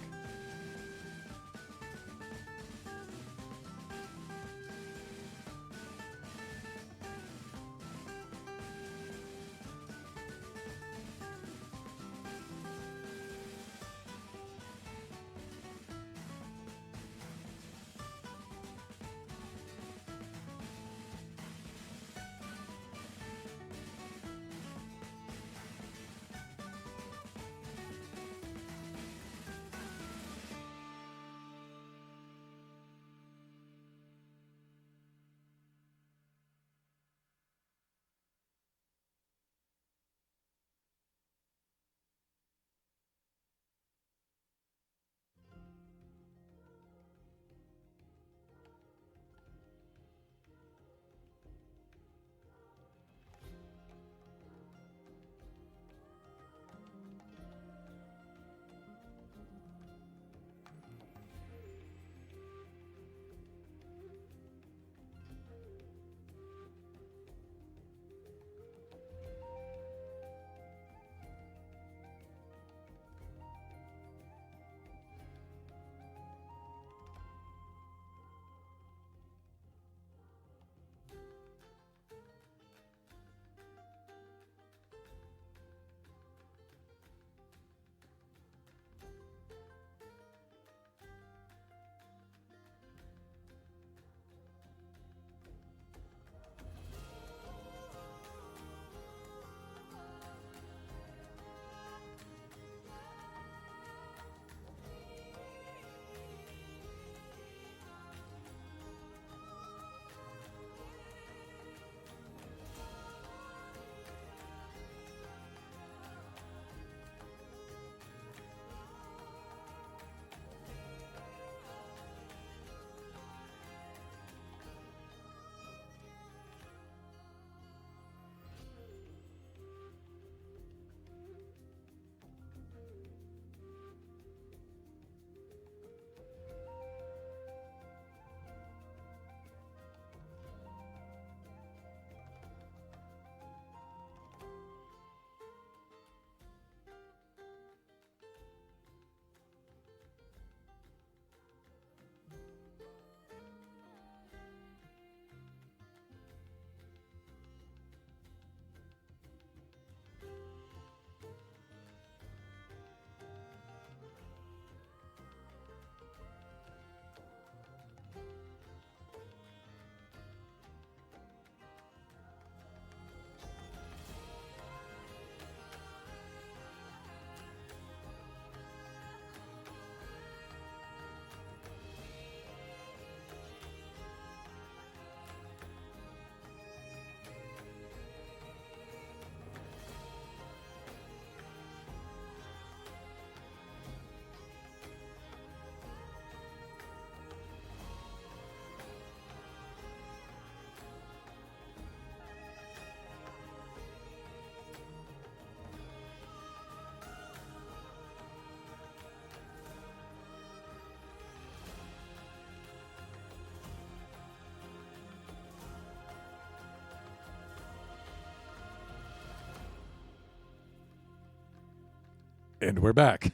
And we're back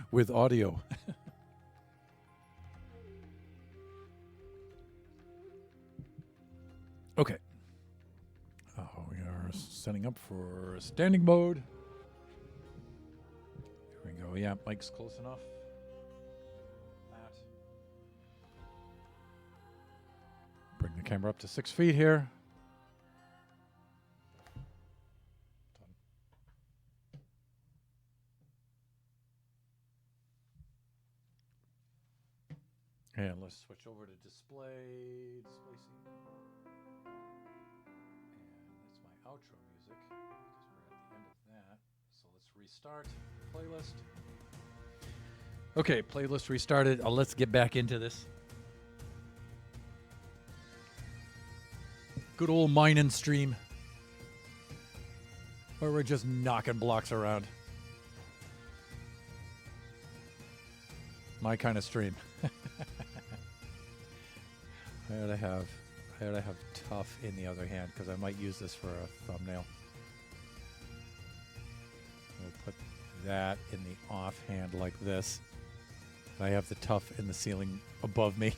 with audio. Okay. We are setting up for standing mode. Here we go. Yeah, mic's close enough. That. Bring the camera up to 6 feet here. And let's switch over to display scene. And that's my outro music because we're at the end of that. So let's restart playlist. Okay, playlist restarted. Let's get back into this. Good old mine and stream. Where we're just knocking blocks around. My kind of stream. I ought to have tough in the other hand because I might use this for a thumbnail. We'll put that in the off hand like this. I have the tough in the ceiling above me.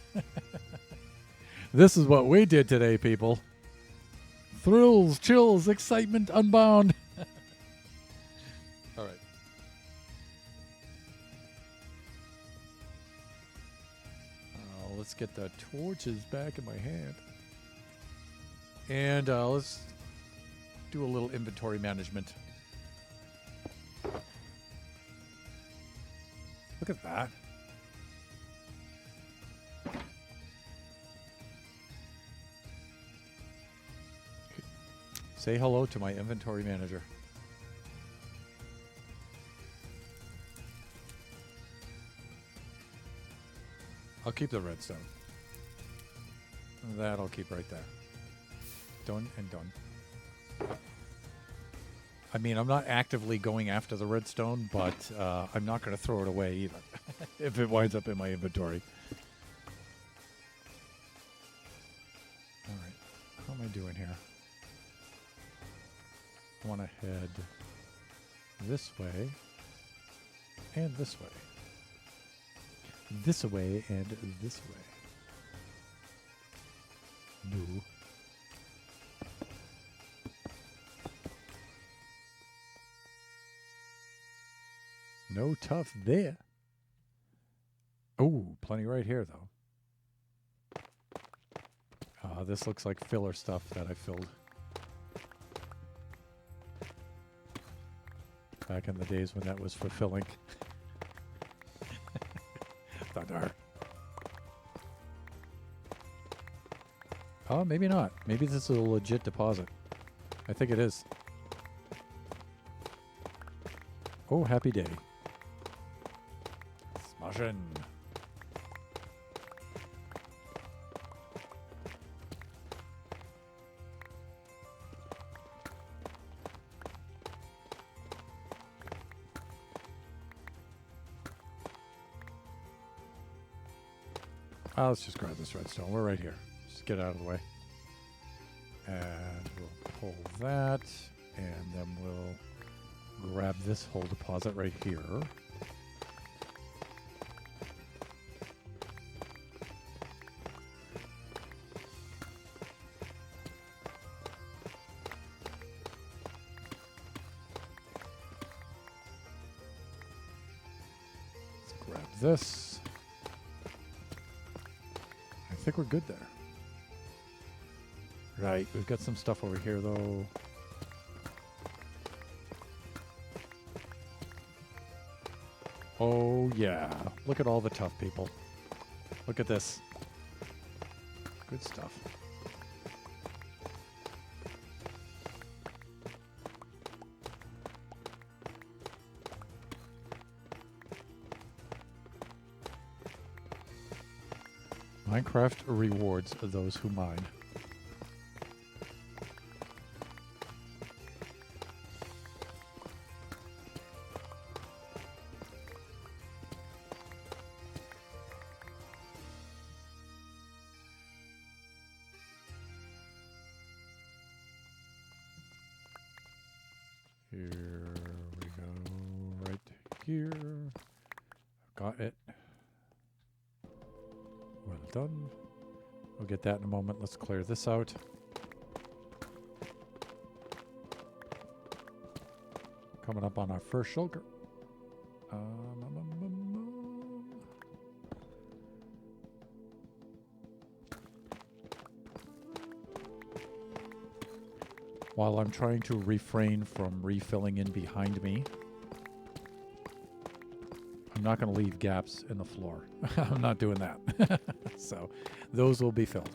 This is what we did today, people. Thrills, chills, excitement unbound. All right. Let's get the torches back in my hand. And let's do a little inventory management. Look at that. Say hello to my inventory manager. I'll keep the redstone. That I'll keep right there. Done and done. I mean, I'm not actively going after the redstone, but I'm not going to throw it away either if it winds up in my inventory. All right. How am I doing here? I want to head this way and this way. This way and this way. No. No tough there. Oh, plenty right here, though. This looks like filler stuff that I filled back in the days when that was fulfilling. Thunder. Oh, maybe not. Maybe this is a legit deposit. I think it is. Oh, happy day. Smashing. Let's just grab this redstone. We're right here. Just get out of the way. And we'll pull that. And then we'll grab this whole deposit right here. Let's grab this. I think we're good there. Right, we've got some stuff over here, though. Oh, yeah. Look at all the tough people. Look at this. Good stuff. Minecraft rewards those who mine. Here we go. here. Got it. Well done. We'll get that in a moment. Let's clear this out. Coming up on our first shulker. While I'm trying to refrain from refilling in behind me, I'm not going to leave gaps in the floor. I'm not doing that. So those will be filled.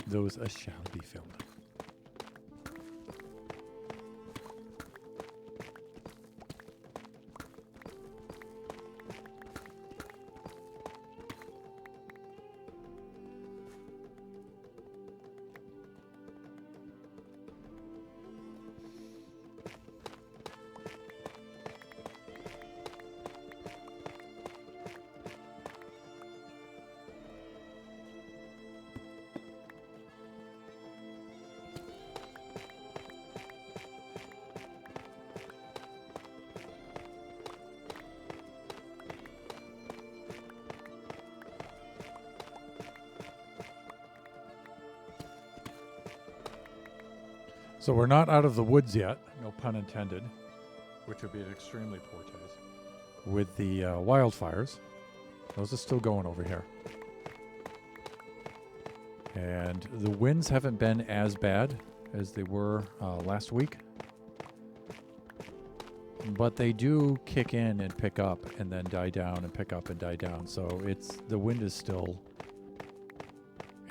Those shall be filled. So we're not out of the woods yet, no pun intended, which would be an extremely poor taste, with the wildfires. Those are still going over here. And the winds haven't been as bad as they were last week. But they do kick in and pick up and then die down and pick up and die down. So the wind is still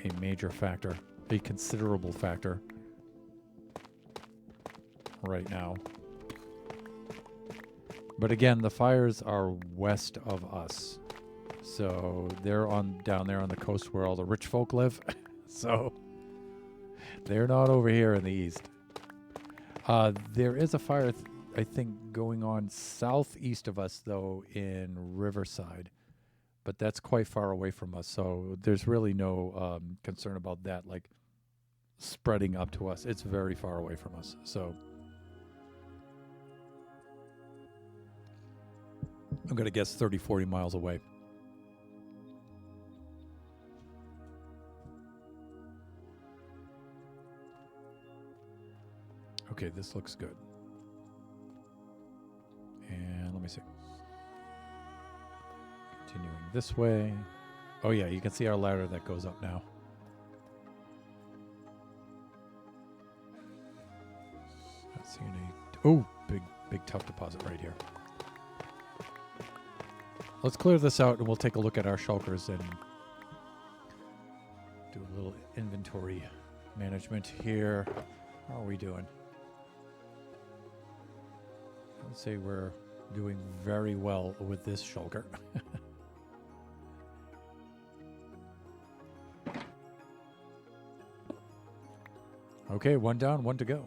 a major factor, a considerable factor right now. But again, the fires are west of us. So they're down there on the coast where all the rich folk live. So they're not over here in the east. There is a fire, I think, going on southeast of us, though, in Riverside. But that's quite far away from us. So there's really no concern about that, like, spreading up to us. It's very far away from us. So I'm going to guess 30, 40 miles away. Okay, this looks good. And let me see. Continuing this way. Oh yeah, you can see our ladder that goes up now. Not seeing any. Oh, big tough deposit right here. Let's clear this out and we'll take a look at our shulkers and do a little inventory management here. How are we doing? I would say we're doing very well with this shulker. Okay, one down, one to go.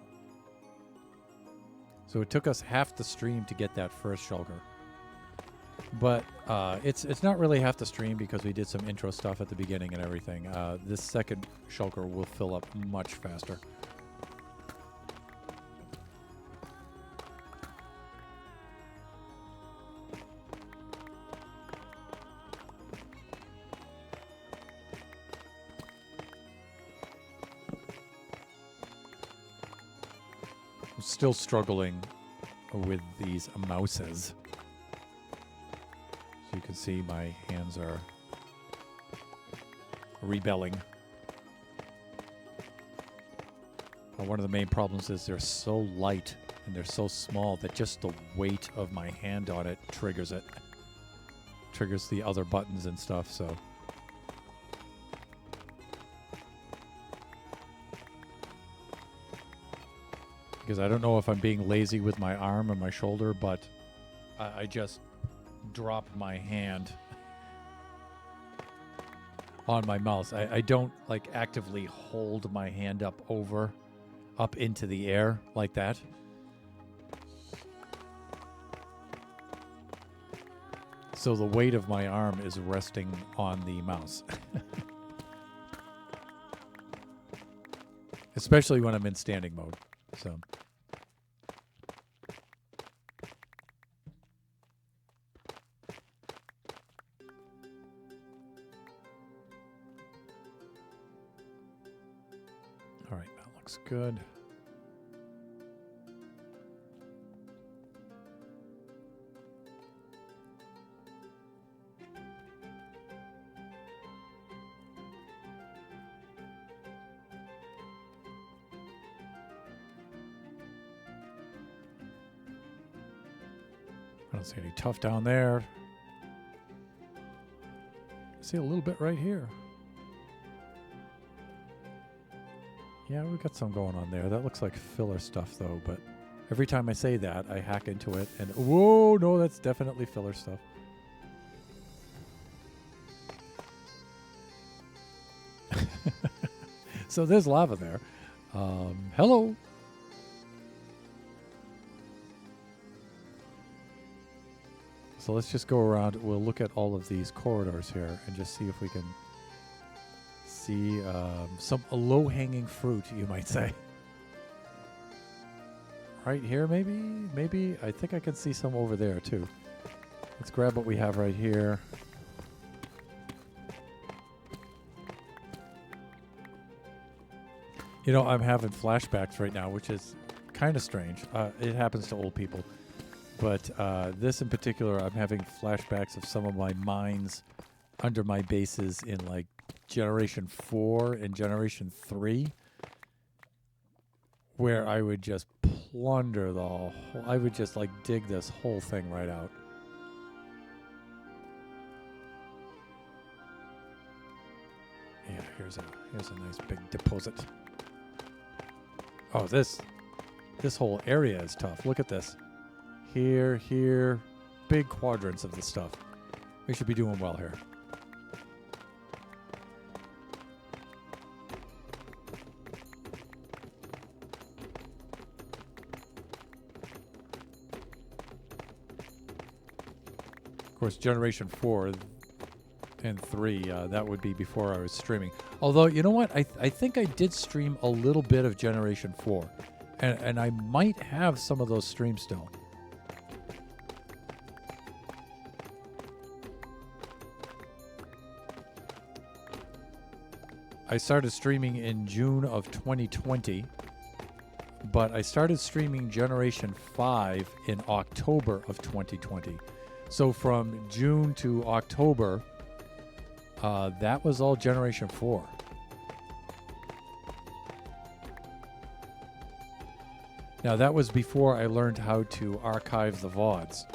So it took us half the stream to get that first shulker. But it's not really half the stream because we did some intro stuff at the beginning and everything. This second shulker will fill up much faster. I'm still struggling with these mouses. You can see my hands are rebelling. One of the main problems is they're so light and they're so small that just the weight of my hand on it triggers it. Triggers the other buttons and stuff, so. Because I don't know if I'm being lazy with my arm and my shoulder, but I just drop my hand on my mouse. I don't like actively hold my hand up into the air like that. So the weight of my arm is resting on the mouse. Especially when I'm in standing mode. So good. I don't see any tough down there. I see a little bit right here. Yeah, we've got some going on there. That looks like filler stuff, though, but every time I say that, I hack into it, and whoa, no, that's definitely filler stuff. So there's lava there. Hello. So let's just go around. We'll look at all of these corridors here and just see if we can see some low-hanging fruit, you might say. Right here, maybe? Maybe. I think I can see some over there, too. Let's grab what we have right here. You know, I'm having flashbacks right now, which is kind of strange. It happens to old people. But this in particular, I'm having flashbacks of some of my mines under my bases in like Generation 4 and Generation 3, where I would just plunder the whole, I would just like dig this whole thing right out. Yeah, here's a nice big deposit. Oh, this whole area is tough. Look at this. Here, big quadrants of the stuff. We should be doing well here. Of course, Generation 4 and 3, that would be before I was streaming. Although, you know what? I think I did stream a little bit of Generation 4. And I might have some of those streams still. I started streaming in June of 2020, but I started streaming Generation 5 in October of 2020. So from June to October, that was all Generation 4. Now, that was before I learned how to archive the VODs.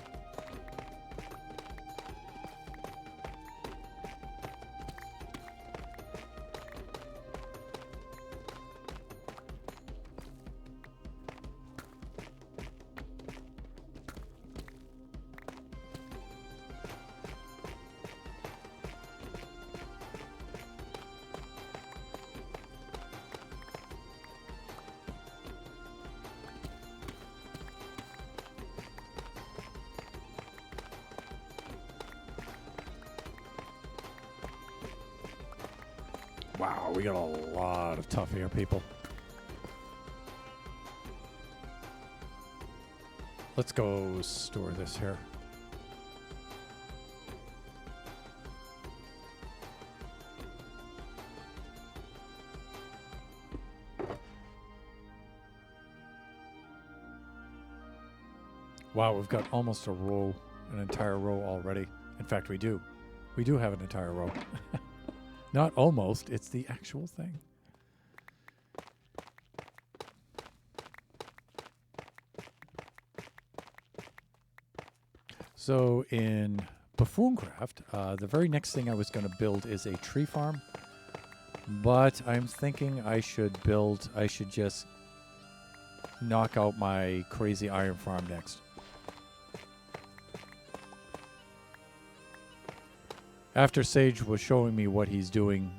Wow, we got a lot of tough here, people. Let's go store this here. Wow, we've got almost a row, an entire row already. In fact, we do. We do have an entire row. Not almost, it's the actual thing. So in Buffooncraft, the very next thing I was going to build is a tree farm. But I'm thinking I should just knock out my crazy iron farm next. After Sage was showing me what he's doing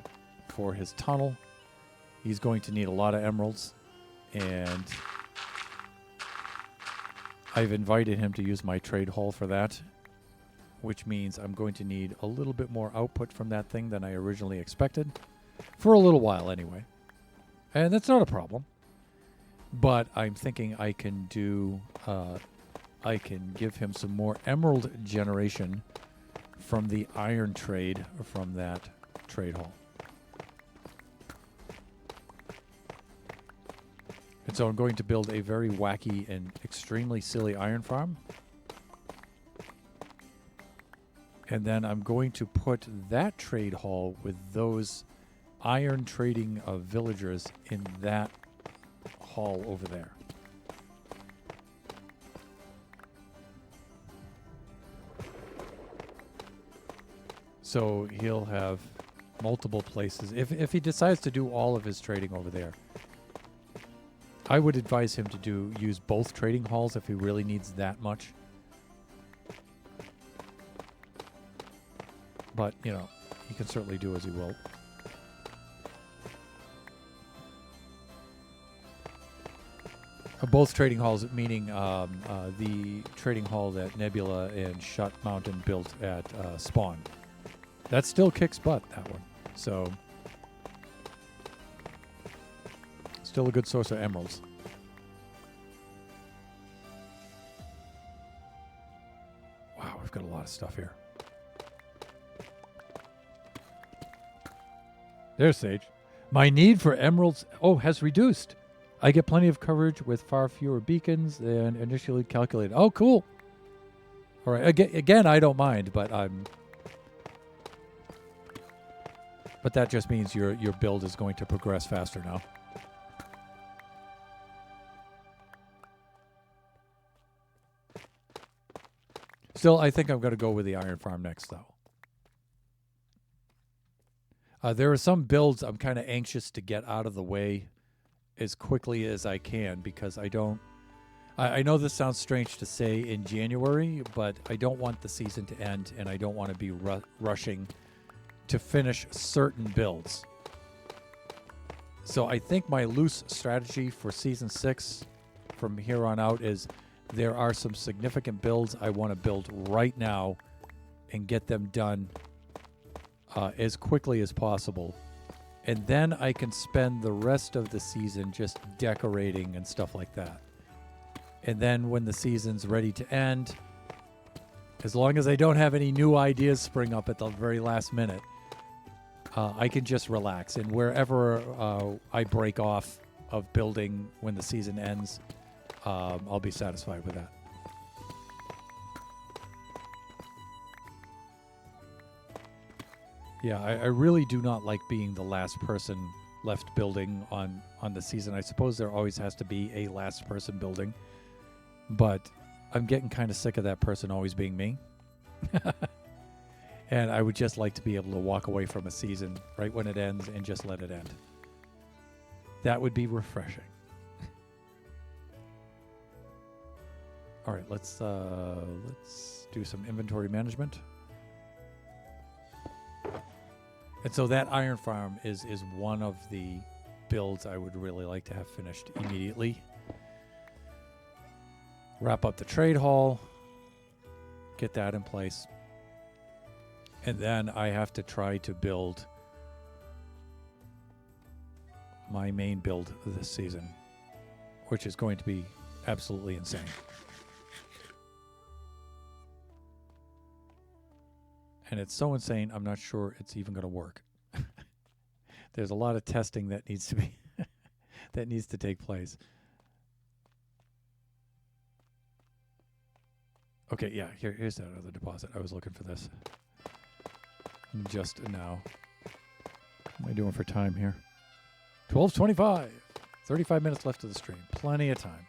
for his tunnel, he's going to need a lot of emeralds, and I've invited him to use my trade hall for that, which means I'm going to need a little bit more output from that thing than I originally expected, for a little while anyway. And that's not a problem, but I'm thinking I can give him some more emerald generation from the iron trade from that trade hall. And so I'm going to build a very wacky and extremely silly iron farm. And then I'm going to put that trade hall with those iron trading villagers in that hall over there. So he'll have multiple places. If he decides to do all of his trading over there, I would advise him to use both trading halls if he really needs that much. But, you know, he can certainly do as he will. Both trading halls, meaning the trading hall that Nebula and Shut Mountain built at Spawn. That still kicks butt, that one. So, still a good source of emeralds. Wow, we've got a lot of stuff here. There's Sage. My need for emeralds, has reduced. I get plenty of coverage with far fewer beacons than initially calculated. Oh, cool. All right. Again, I don't mind, but that just means your build is going to progress faster now. Still, I think I'm going to go with the iron farm next, though. There are some builds I'm kind of anxious to get out of the way as quickly as I can because I know this sounds strange to say in January, but I don't want the season to end and I don't want to be rushing to finish certain builds. So I think my loose strategy for Season 6 from here on out is there are some significant builds I want to build right now and get them done as quickly as possible. And then I can spend the rest of the season just decorating and stuff like that. And then when the season's ready to end, as long as I don't have any new ideas spring up at the very last minute, I can just relax. And wherever I break off of building when the season ends, I'll be satisfied with that. Yeah, I really do not like being the last person left building on the season. I suppose there always has to be a last person building, but I'm getting kind of sick of that person always being me. And I would just like to be able to walk away from a season right when it ends and just let it end. That would be refreshing. All right, let's do some inventory management. And so that iron farm is one of the builds I would really like to have finished immediately. Wrap up the trade hall, get that in place. And then I have to try to build my main build this season, which is going to be absolutely insane. And it's so insane, I'm not sure it's even going to work. There's a lot of testing that needs to be that needs to take place. Okay, yeah, here's that other deposit. I was looking for this just now. What am I doing for time here? 12:25. 35 minutes left of the stream. Plenty of time.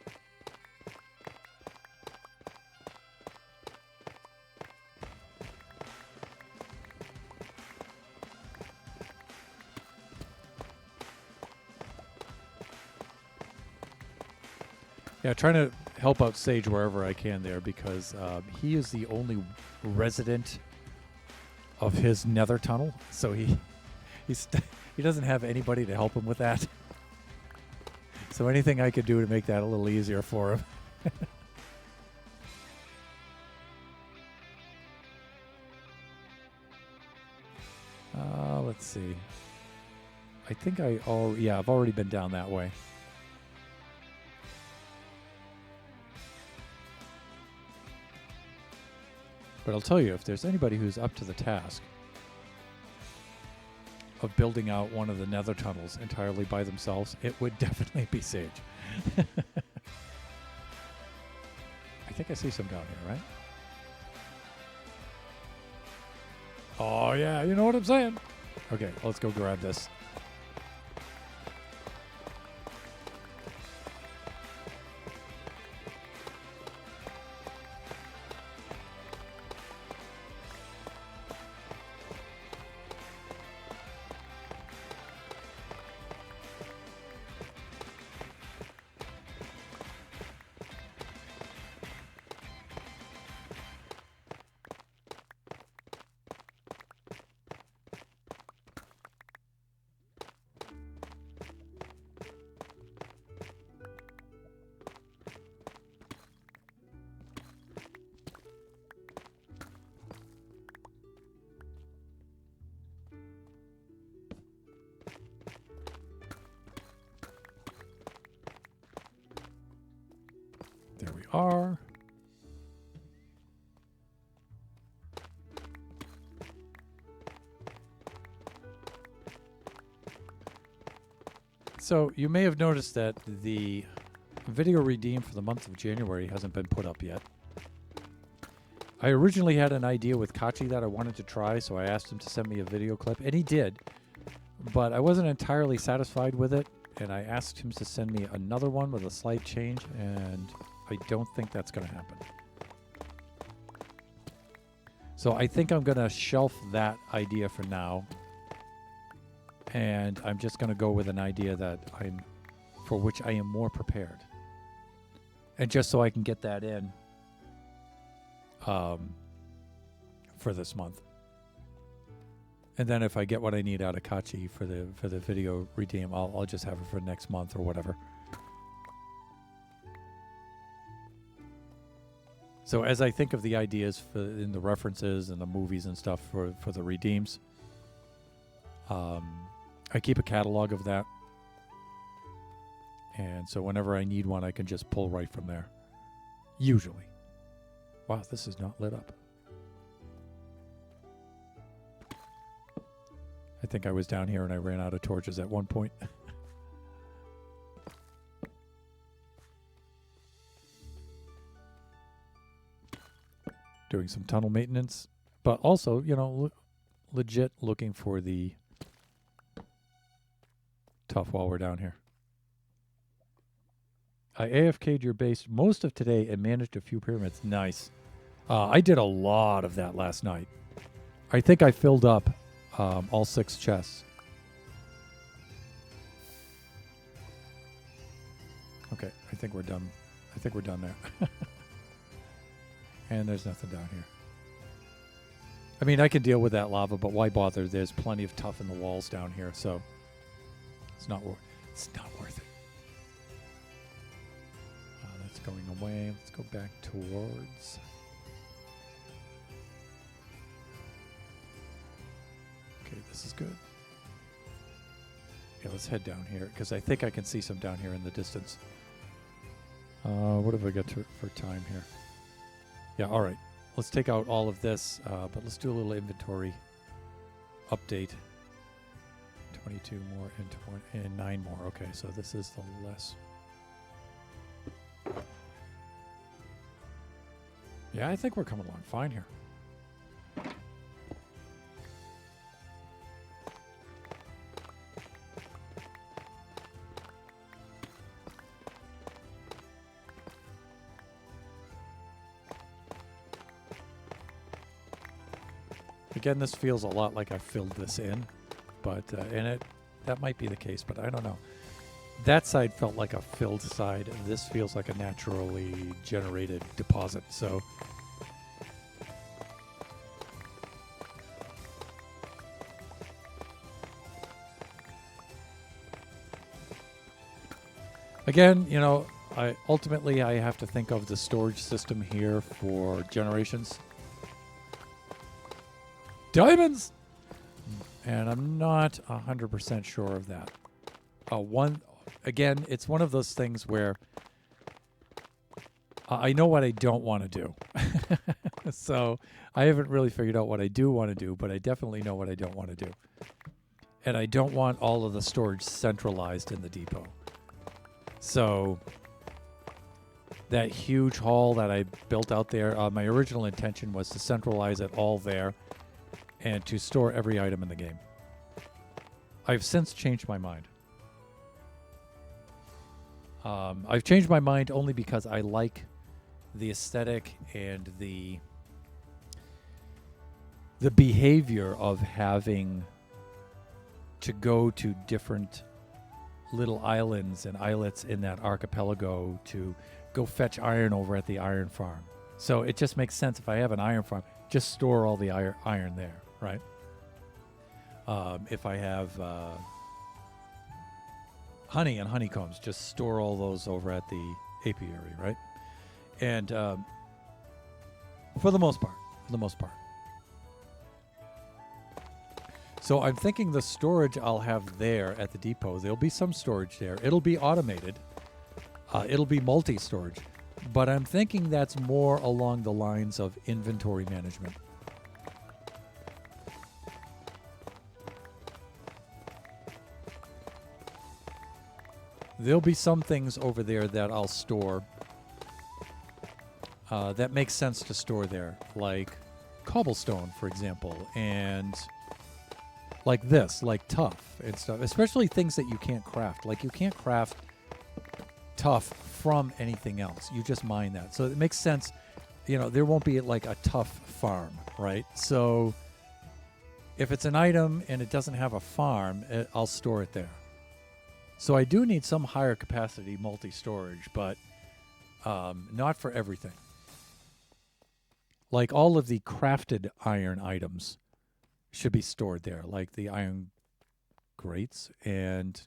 Yeah, trying to help out Sage wherever I can there because he is the only resident of his nether tunnel, so he doesn't have anybody to help him with that. So anything I could do to make that a little easier for him. Let's see. I think I've already been down that way. But I'll tell you, if there's anybody who's up to the task, of building out one of the nether tunnels entirely by themselves, it would definitely be Sage. I think I see some down here, right? Oh, yeah, you know what I'm saying. Okay, let's go grab this. There we are. So you may have noticed that the video redeem for the month of January hasn't been put up yet. I originally had an idea with Kachi that I wanted to try, so I asked him to send me a video clip, and he did. But I wasn't entirely satisfied with it, and I asked him to send me another one with a slight change, and I don't think that's going to happen. So I think I'm going to shelf that idea for now, and I'm just going to go with an idea that for which I am more prepared. And just so I can get that in for this month. And then if I get what I need out of Kachi for the video redeem, I'll just have it for next month or whatever. So as I think of the ideas in the references and the movies and stuff for the redeems, I keep a catalog of that. And so whenever I need one, I can just pull right from there. Usually. Wow, this is not lit up. I think I was down here and I ran out of torches at one point. Doing some tunnel maintenance, but also, you know, legit looking for the tuff while we're down here. I AFK'd your base most of today and managed a few pyramids. Nice. I did a lot of that last night. I think I filled up all 6 chests. Okay, I think we're done. I think we're done there. And there's nothing down here. I mean, I can deal with that lava, but why bother? There's plenty of tuff in the walls down here, so it's not worth it. That's going away. Let's go back towards. Okay, this is good. Yeah, let's head down here because I think I can see some down here in the distance. What have I got for time here? Yeah, all right. Let's take out all of this, but let's do a little inventory update. 22 more and 9 more. Okay, so this is the less. Yeah, I think we're coming along fine here. Again, this feels a lot like I filled this in, but that might be the case, but I don't know. That side felt like a filled side, and this feels like a naturally generated deposit. So again, you know, ultimately I have to think of the storage system here for generations. Diamonds! And I'm not 100% sure of that. Again, it's one of those things where I know what I don't want to do. So I haven't really figured out what I do want to do, but I definitely know what I don't want to do. and I don't want all of the storage centralized in the depot. So that huge hall that I built out there, my original intention was to centralize it all there and to store every item in the game. I've since changed my mind. I've changed my mind only because I like the aesthetic and the behavior of having to go to different little islands and islets in that archipelago to go fetch iron over at the iron farm. So it just makes sense if I have an iron farm, just store all the iron there, right? If I have honey and honeycombs, just store all those over at the apiary, right? And for the most part. So I'm thinking the storage I'll have there at the depot, there'll be some storage there. It'll be automated. It'll be multi-storage. But I'm thinking that's more along the lines of inventory management. There'll be some things over there that I'll store that makes sense to store there, like cobblestone, for example, and like this, like tough and stuff, especially things that you can't craft. Like you can't craft tough from anything else. You just mine that. So it makes sense, there won't be like a tough farm, right? So if it's an item and it doesn't have a farm, I'll store it there. So I do need some higher capacity multi-storage, but not for everything. Like all of the crafted iron items should be stored there, like the iron grates and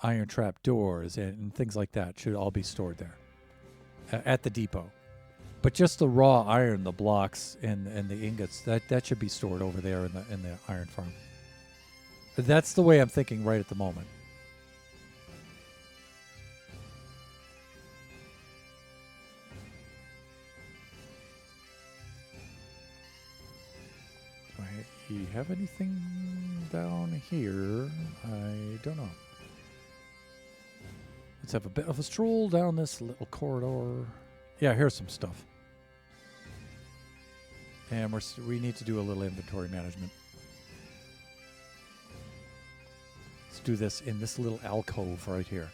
iron trap doors and things like that should all be stored there at the depot. But just the raw iron, the blocks and the ingots, that should be stored over there in the iron farm. That's the way I'm thinking right at the moment. Do you have anything down here? I don't know. Let's have a bit of a stroll down this little corridor. Yeah, here's some stuff. And we need to do a little inventory management. Let's do this in this little alcove right here.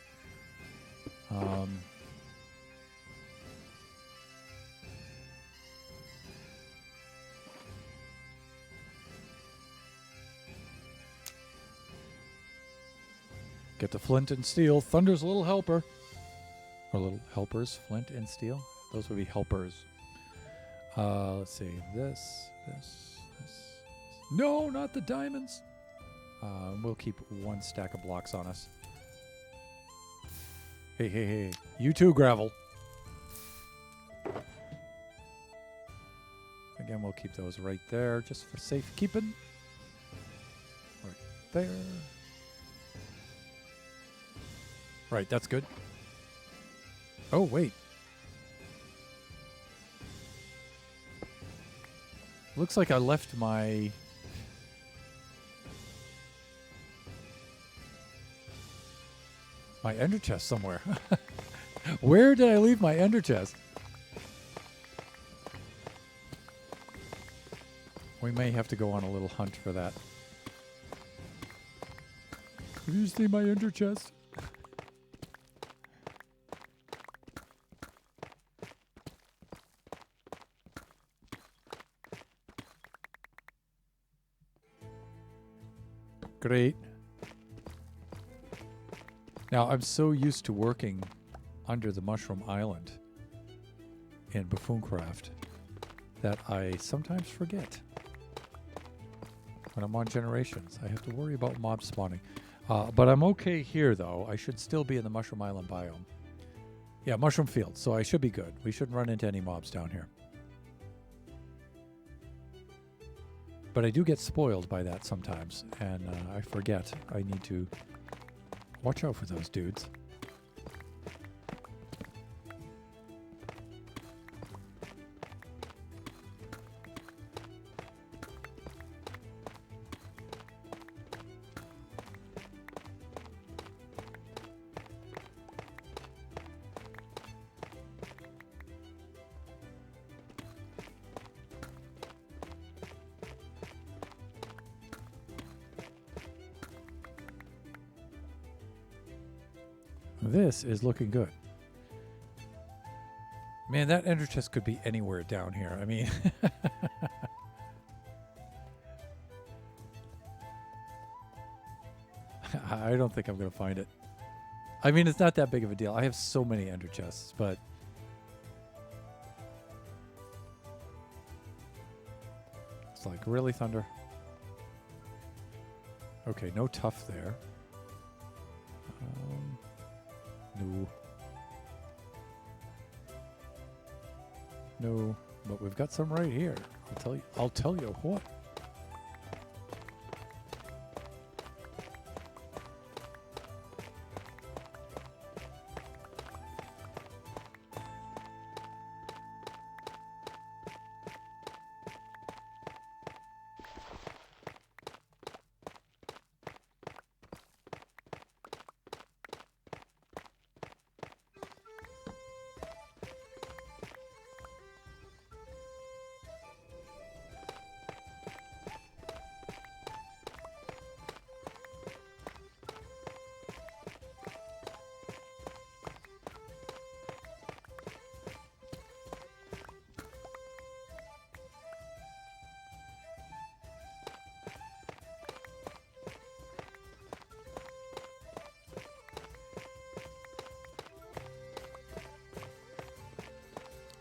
Get the flint and steel. Thunder's a little helper. Or little helpers. Flint and steel. Those would be helpers. Let's see. This. No, not the diamonds. We'll keep one stack of blocks on us. Hey. You too, gravel. Again, we'll keep those right there just for safekeeping. Right there. Right, that's good. Oh, wait. Looks like I left my... ender chest somewhere. Where did I leave my ender chest? We may have to go on a little hunt for that. Did you see my ender chest? Great. Now, I'm so used to working under the Mushroom Island in Buffooncraft that I sometimes forget. When I'm on Generations, I have to worry about mob spawning. But I'm okay here, though. I should still be in the Mushroom Island biome. Yeah, Mushroom Field, so I should be good. We shouldn't run into any mobs down here. But I do get spoiled by that sometimes, and I forget I need to watch out for those dudes. This is looking good. Man, that ender chest could be anywhere down here. I mean, I don't think I'm going to find it. I mean, it's not that big of a deal. I have so many ender chests, but it's like, really, Thunder? Okay, no tough there. No. No, but we've got some right here. I'll tell you what.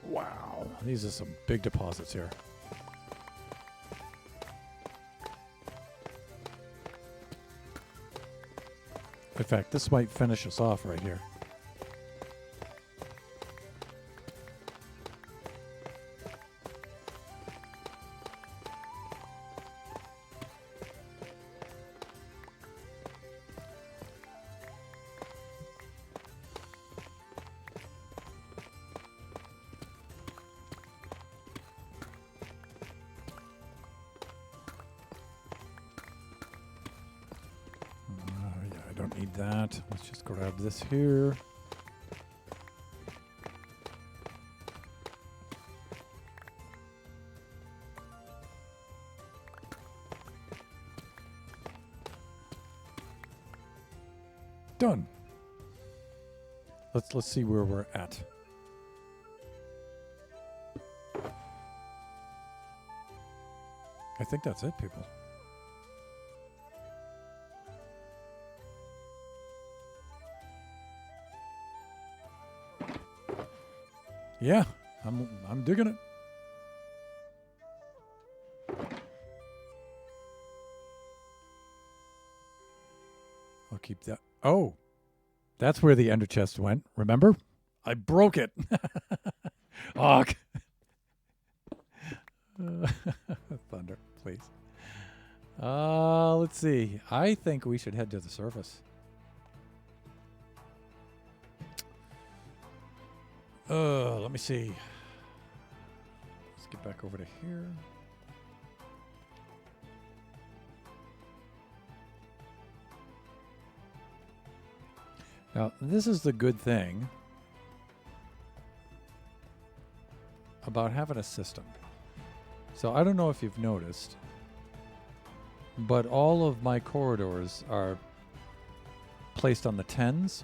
Wow, these are some big deposits here. In fact, this might finish us off right here. I don't need that. Let's just grab this here. Done. Let's see where we're at. I think that's it, people. Yeah, I'm digging it. I'll keep that. Oh, that's where the ender chest went. Remember? I broke it. Oh, Thunder, please. Let's see. I think we should head to the surface. Let me see. Let's get back over to here. Now, this is the good thing about having a system. So I don't know if you've noticed, but all of my corridors are placed on the 10s.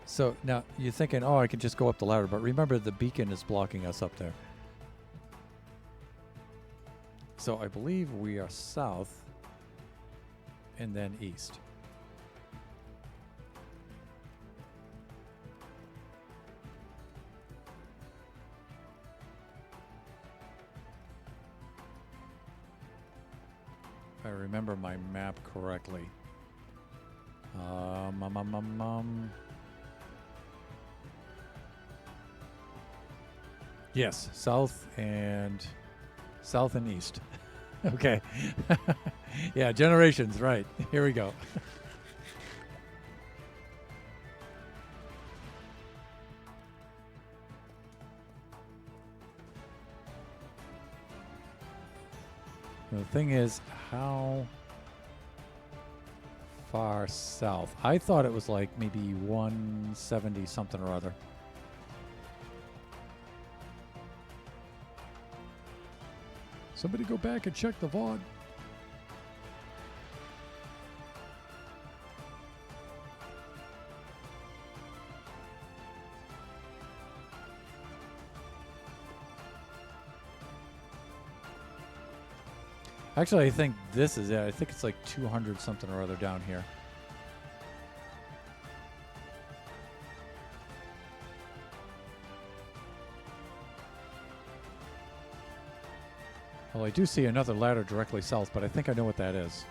So now you're thinking, oh, I can just go up the ladder, but remember the beacon is blocking us up there. So I believe we are south and then east. If I remember my map correctly. Yes, south and east. Okay. Yeah, generations, right. Here we go. The thing is, how far south? I thought it was like maybe 170 something or other. Somebody go back and check the VOD. Actually, I think this is it. I think it's like 200 something or other down here. Well, I do see another ladder directly south, but I think I know what that is.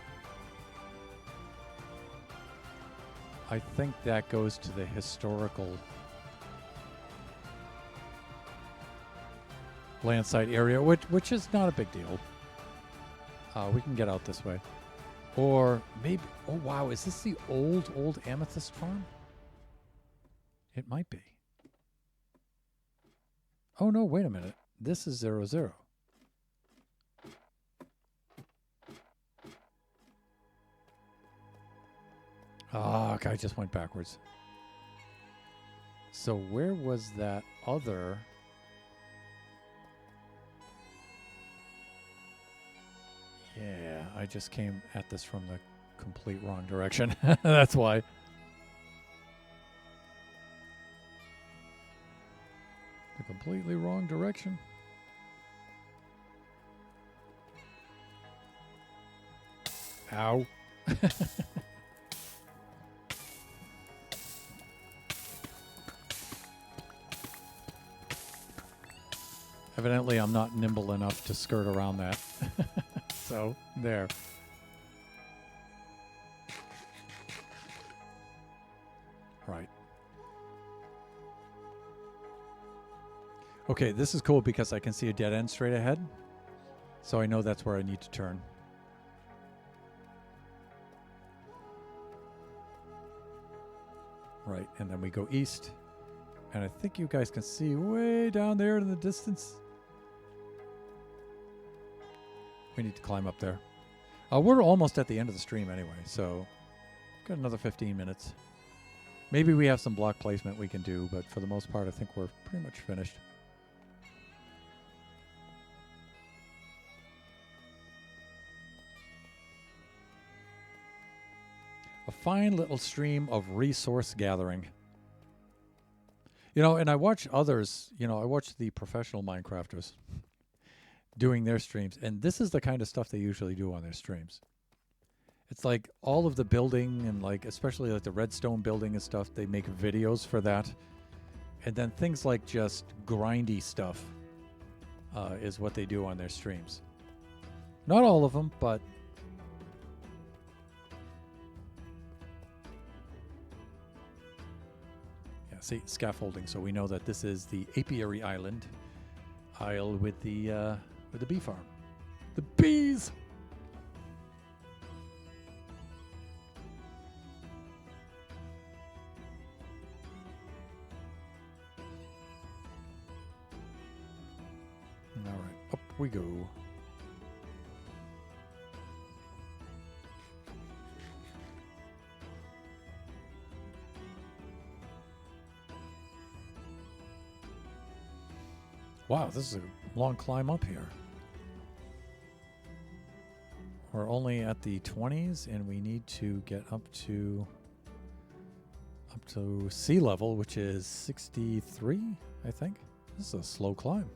I think that goes to the historical land site area, which is not a big deal. We can get out this way. Or maybe, oh wow, is this the old Amethyst farm? It might be. Oh no, wait a minute. This is 00. Ah, okay, I just went backwards. So where was that other... Yeah, I just came at this from the complete wrong direction. That's why. The completely wrong direction. Ow. Evidently, I'm not nimble enough to skirt around that. So, there. Right. Okay, this is cool because I can see a dead end straight ahead. So I know that's where I need to turn. Right, and then we go east. And I think you guys can see way down there in the distance. We need to climb up there. We're almost at the end of the stream anyway, so got another 15 minutes. Maybe we have some block placement we can do, but for the most part, I think we're pretty much finished. A fine little stream of resource gathering. You know, and I watch others, I watch the professional Minecrafters doing their streams, and this is the kind of stuff they usually do on their streams. It's like all of the building and like especially like the redstone building and stuff, they make videos for that. And then things like just grindy stuff is what they do on their streams. Not all of them, but yeah, see, scaffolding. So we know that this is the apiary isle with the bee farm. The bees! All right, up we go. Wow, this is a long climb up here. We're only at the 20s, and we need to get up to sea level, which is 63, I think. This is a slow climb.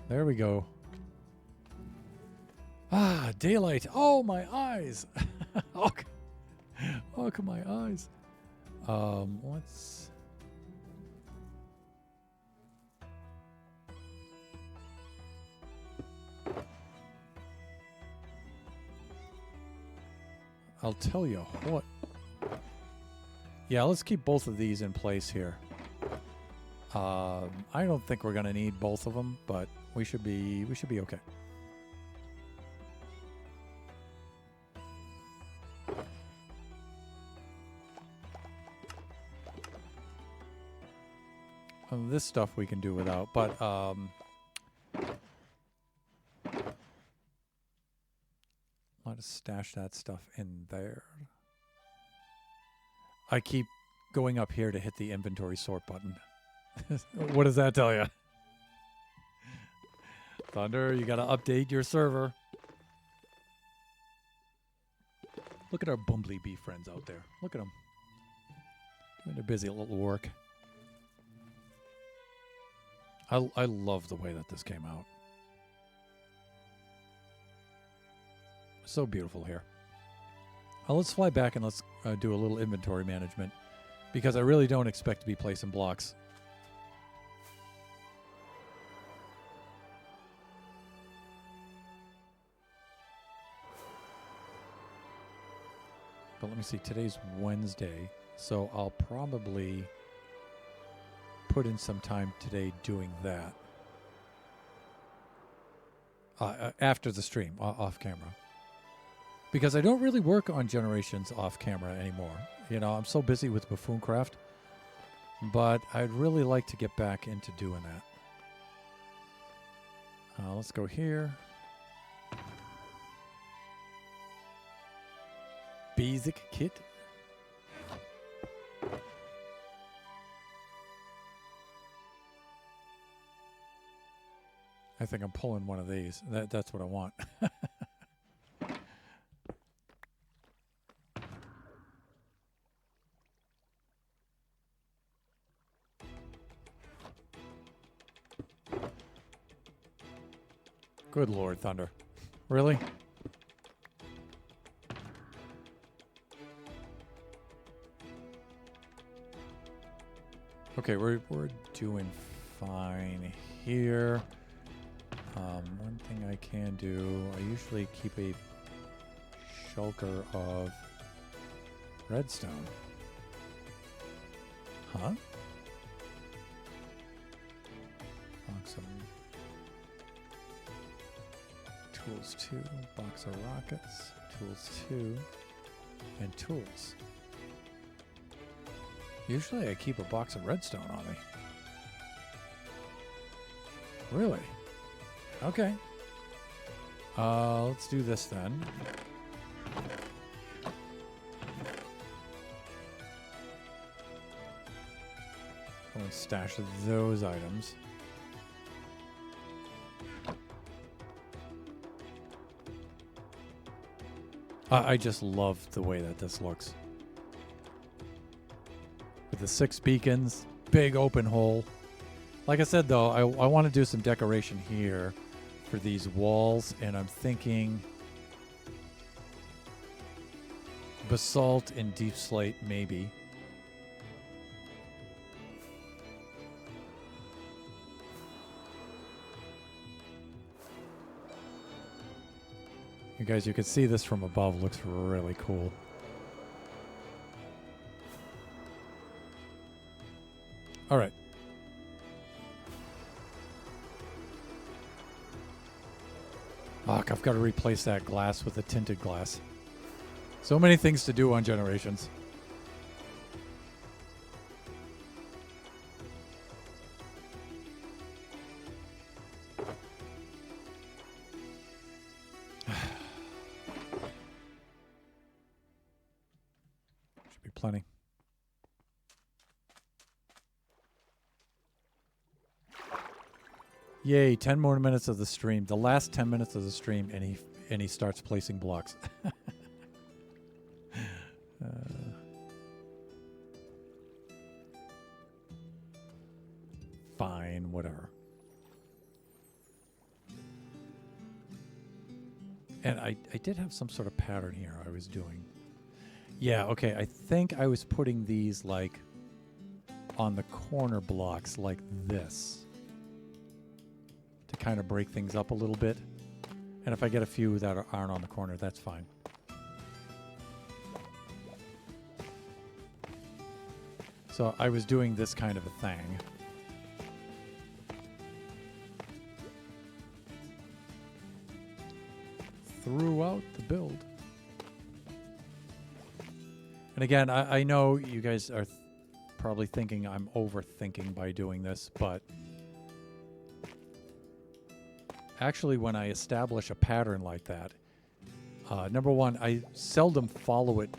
There we go. Ah, daylight. Oh, my eyes. Oh, my eyes. Let's... I'll tell you what. Yeah, let's keep both of these in place here. I don't think we're gonna need both of them, but we should be okay. This stuff we can do without, but I'll just stash that stuff in there. I keep going up here to hit the inventory sort button. What does that tell you? Thunder, you gotta update your server. Look at our bumblebee friends out there. Look at them. Doing their busy little work. I love the way that this came out. So beautiful here. Let's fly back and let's do a little inventory management, because I really don't expect to be placing blocks. But let me see, today's Wednesday, so I'll probably put in some time today doing that. After the stream, off camera. Because I don't really work on Generations off camera anymore. You know, I'm so busy with Buffooncraft. But I'd really like to get back into doing that. Let's go here. Basic kit. I think I'm pulling one of these. That's what I want. Good Lord, Thunder. Really? Okay, we're doing fine here. One thing I can do, I usually keep a shulker of redstone. Huh? Box of tools 2, box of rockets, tools 2, and tools. Usually I keep a box of redstone on me. Really? Okay. Let's do this then. Go and stash those items. I just love the way that this looks. With the 6 beacons, big open hole. Like I said, though, I want to do some decoration here for these walls, and I'm thinking basalt and deep slate, maybe. You guys, you can see this from above. Looks really cool. All right. Fuck, I've got to replace that glass with a tinted glass. So many things to do on Generations. Should be plenty. Yay, 10 more minutes of the stream. The last 10 minutes of the stream, and he starts placing blocks. Fine, whatever. And I did have some sort of pattern here I was doing. Yeah, okay, I think I was putting these, like, on the corner blocks like this, to kind of break things up a little bit. And if I get a few that aren't on the corner, that's fine. So I was doing this kind of a thing. Throughout the build. And again, I know you guys are probably thinking I'm overthinking by doing this, but actually when I establish a pattern like that, number one, I seldom follow it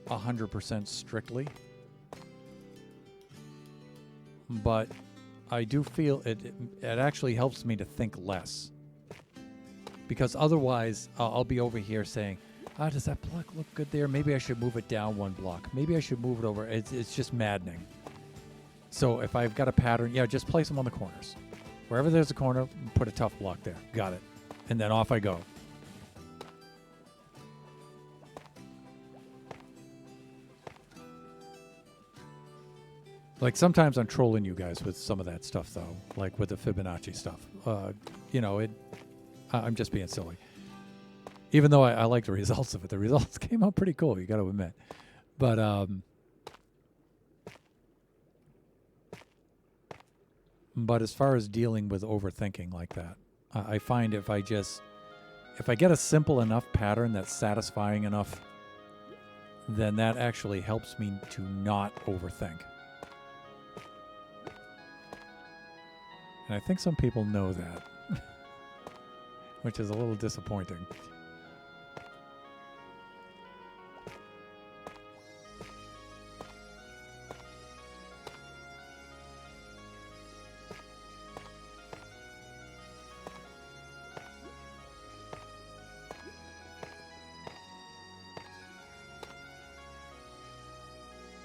100% strictly, but I do feel it actually helps me to think less, because otherwise I'll be over here saying, does that block look good there? Maybe I should move it down one block. Maybe I should move it over. It's just maddening. So if I've got a pattern, yeah, just place them on the corners. Wherever there's a corner, put a tough block there. Got it. And then off I go. Like sometimes I'm trolling you guys with some of that stuff though, like with the Fibonacci stuff. I'm just being silly. Even though I like the results of it, the results came out pretty cool. You got to admit, but as far as dealing with overthinking like that, I find if I get a simple enough pattern that's satisfying enough, then that actually helps me to not overthink. And I think some people know that, which is a little disappointing.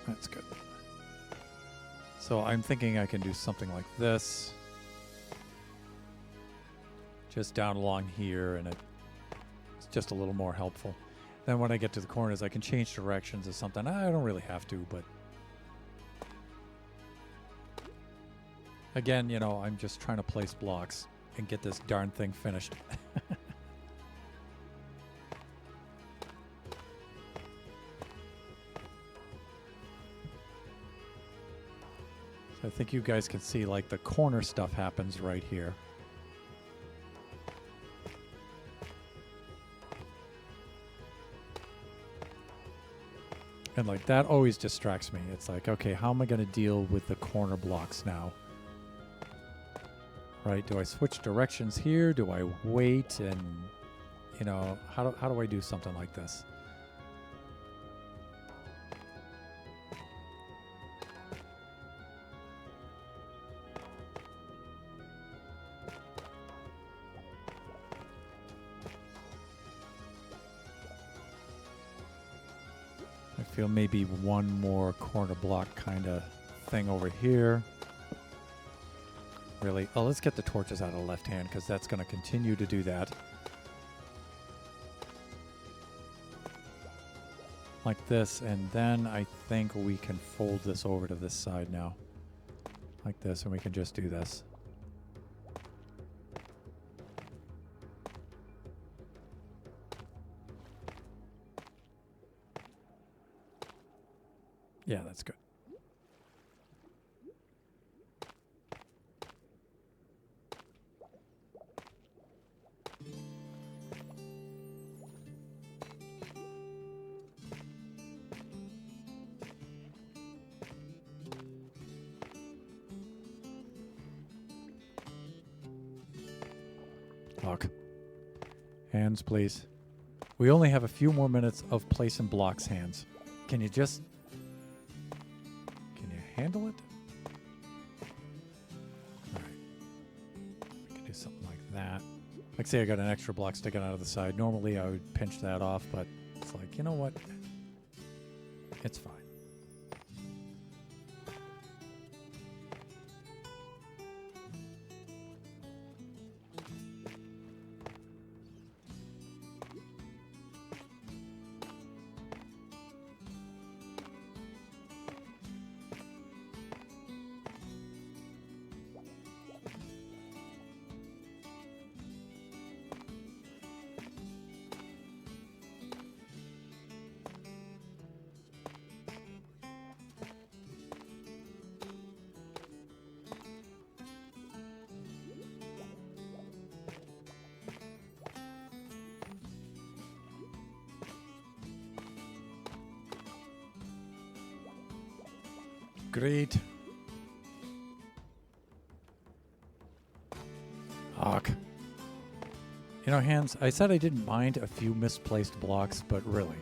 That's good. So I'm thinking I can do something like this. Just down along here, and it's just a little more helpful. Then when I get to the corners, I can change directions or something. I don't really have to, but again, I'm just trying to place blocks and get this darn thing finished. So I think you guys can see like the corner stuff happens right here. And like that always distracts me. It's like, okay, how am I going to deal with the corner blocks now? Right? Do I switch directions here? Do I wait? And, how do I do something like this? I feel maybe one more corner block kind of thing over here. Really? Oh, let's get the torches out of the left hand because that's going to continue to do that. Like this, and then I think we can fold this over to this side now. Like this, and we can just do this. Yeah, that's good. Look. Hands, please. We only have a few more minutes of placing blocks, hands. Can you handle it? All right. We can do something like that. Like say I got an extra block sticking out of the side. Normally I would pinch that off, but it's like, you know what? It's fine. Great. Fuck. Hands, I said I didn't mind a few misplaced blocks, but really.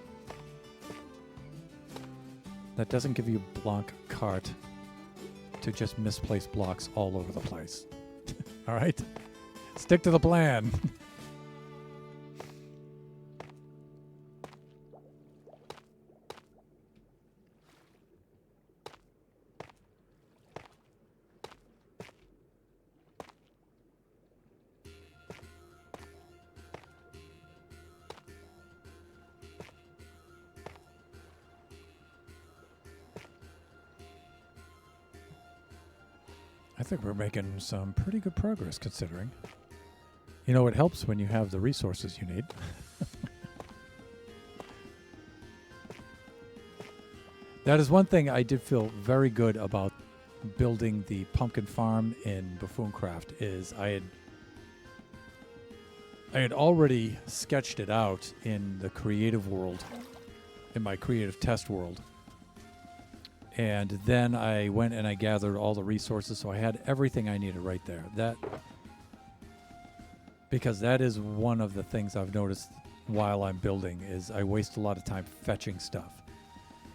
That doesn't give you blanc carte to just misplace blocks all over the place. All right? Stick to the plan. I think we're making some pretty good progress considering. You know, it helps when you have the resources you need. That is one thing I did feel very good about building the pumpkin farm in Buffooncraft is I had already sketched it out in the creative world, in my creative test world. And then I went and I gathered all the resources, so I had everything I needed right there. Because that is one of the things I've noticed while I'm building is I waste a lot of time fetching stuff.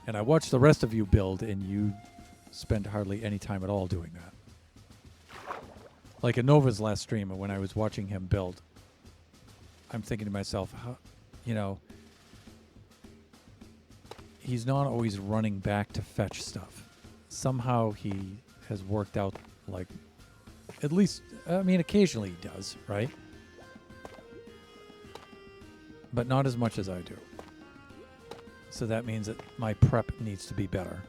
And I watch the rest of you build, and you spend hardly any time at all doing that. Like in Nova's last stream, when I was watching him build, I'm thinking to myself, he's not always running back to fetch stuff. Somehow he has worked out, like, at least, occasionally he does, right? But not as much as I do. So that means that my prep needs to be better.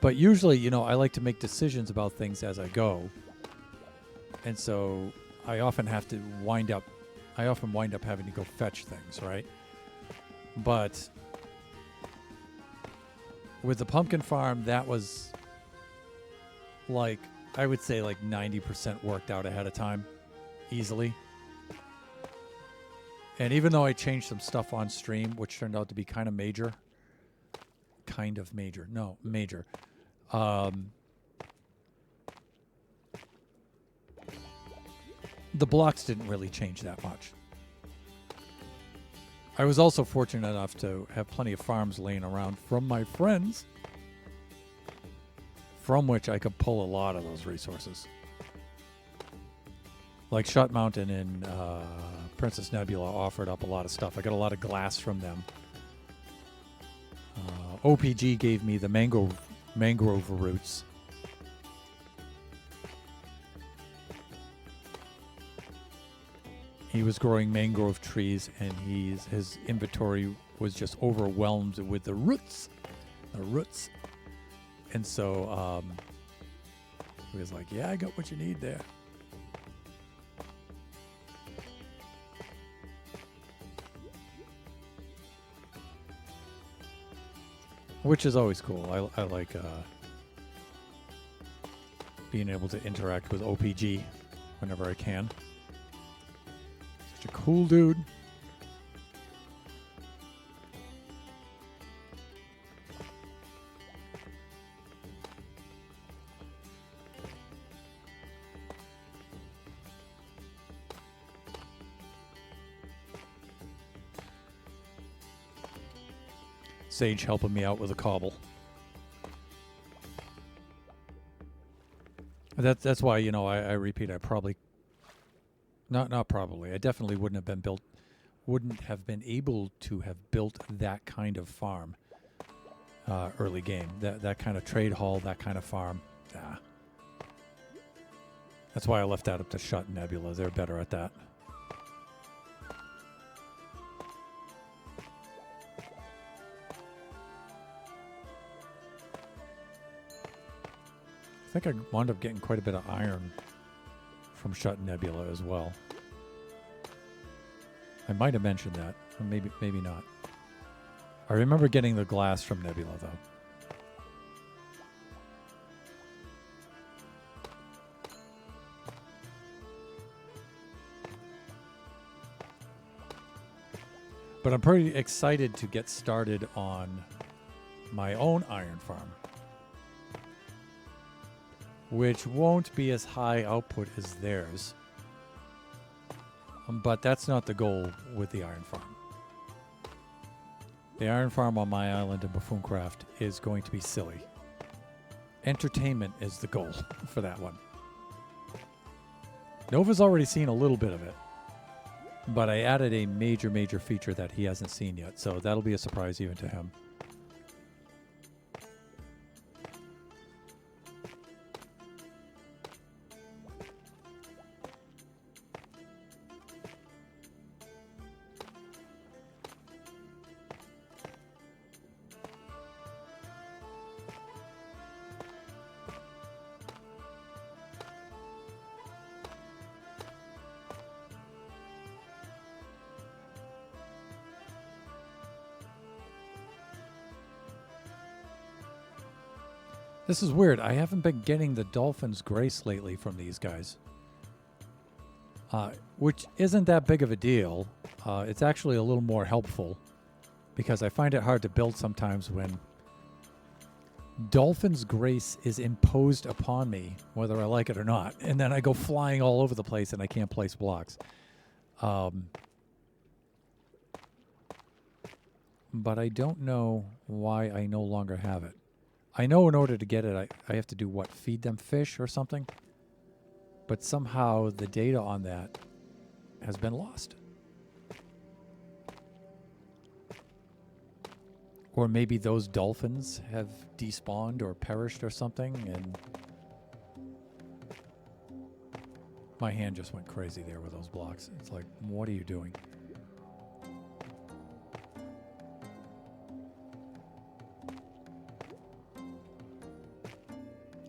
But usually, I like to make decisions about things as I go. And so I often wind up having to go fetch things, right? But with the pumpkin farm, that was I would say 90% worked out ahead of time, easily. And even though I changed some stuff on stream, which turned out to be major. The blocks didn't really change that much. I was also fortunate enough to have plenty of farms laying around from my friends, from which I could pull a lot of those resources. Like Shut Mountain and Princess Nebula offered up a lot of stuff. I got a lot of glass from them. OPG gave me the mangrove roots. He was growing mangrove trees, and his inventory was just overwhelmed with the roots. And so he was like, yeah, I got what you need there. Which is always cool. I like being able to interact with OPG whenever I can. Such a cool dude. Sage helping me out with a cobble. That's why, I repeat, I probably not probably. I definitely wouldn't have been able to have built that kind of farm early game. That kind of trade hall, that kind of farm. Yeah. That's why I left that up to Shut and Nebula. They're better at that. I think I wound up getting quite a bit of iron from Shut and Nebula as well. I might have mentioned that, or maybe not. I remember getting the glass from Nebula, though. But I'm pretty excited to get started on my own iron farm, which won't be as high output as theirs. But that's not the goal with the iron farm. The iron farm on my island in Buffooncraft is going to be silly. Entertainment is the goal for that one. Nova's already seen a little bit of it, but I added a major feature that he hasn't seen yet, so that'll be a surprise even to him. This is weird. I haven't been getting the Dolphin's Grace lately from these guys. Which isn't that big of a deal. It's actually a little more helpful because I find it hard to build sometimes when Dolphin's Grace is imposed upon me, whether I like it or not, and then I go flying all over the place and I can't place blocks. But I don't know why I no longer have it. I know in order to get it, I have to do what? Feed them fish or something? But somehow the data on that has been lost. Or maybe those dolphins have despawned or perished or something, and my hand just went crazy there with those blocks. It's like, what are you doing?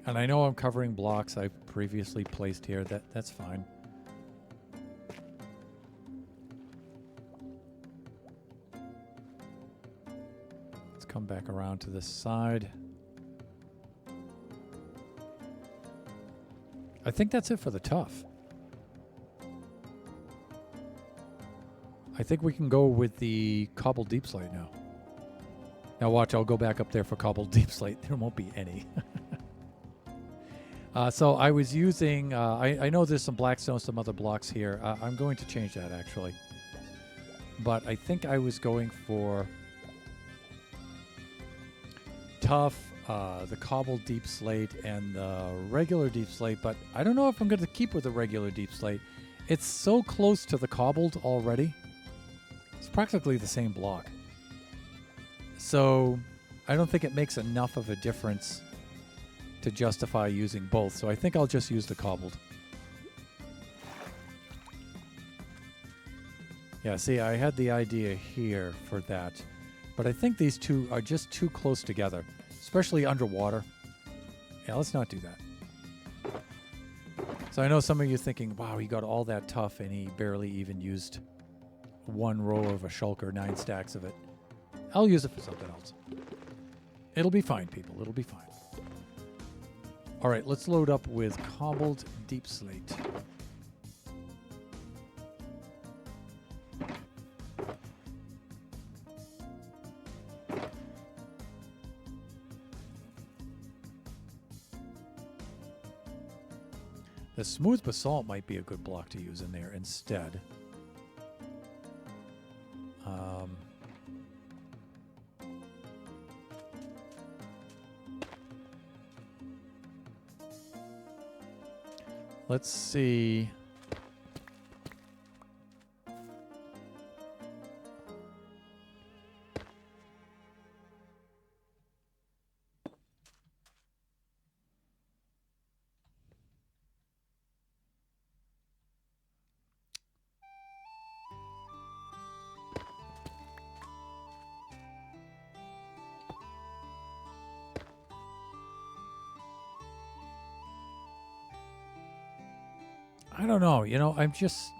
And I know I'm covering blocks I've previously placed here. That's fine. Let's come back around to this side. I think that's it for the tough. I think we can go with the cobbled deep slate now. Now watch, I'll go back up there for cobbled deep slate. There won't be any. So I was using, I know there's some blackstone, some other blocks here. I'm going to change that actually. But I think I was going for tough, the cobbled deep slate, and the regular deep slate. But I don't know if I'm going to keep with the regular deep slate. It's so close to the cobbled already. It's practically the same block. So I don't think it makes enough of a difference to justify using both, so I think I'll just use the cobbled. Yeah, see, I had the idea here for that, but I think these two are just too close together, especially underwater. Yeah, let's not do that. So I know some of you are thinking, wow, he got all that tough and he barely even used one row of a shulker, 9 stacks of it. I'll use it for something else. It'll be fine, people. It'll be fine. All right, let's load up with cobbled deep slate. The smooth basalt might be a good block to use in there instead. Let's see. I don't know. You know, I'm just...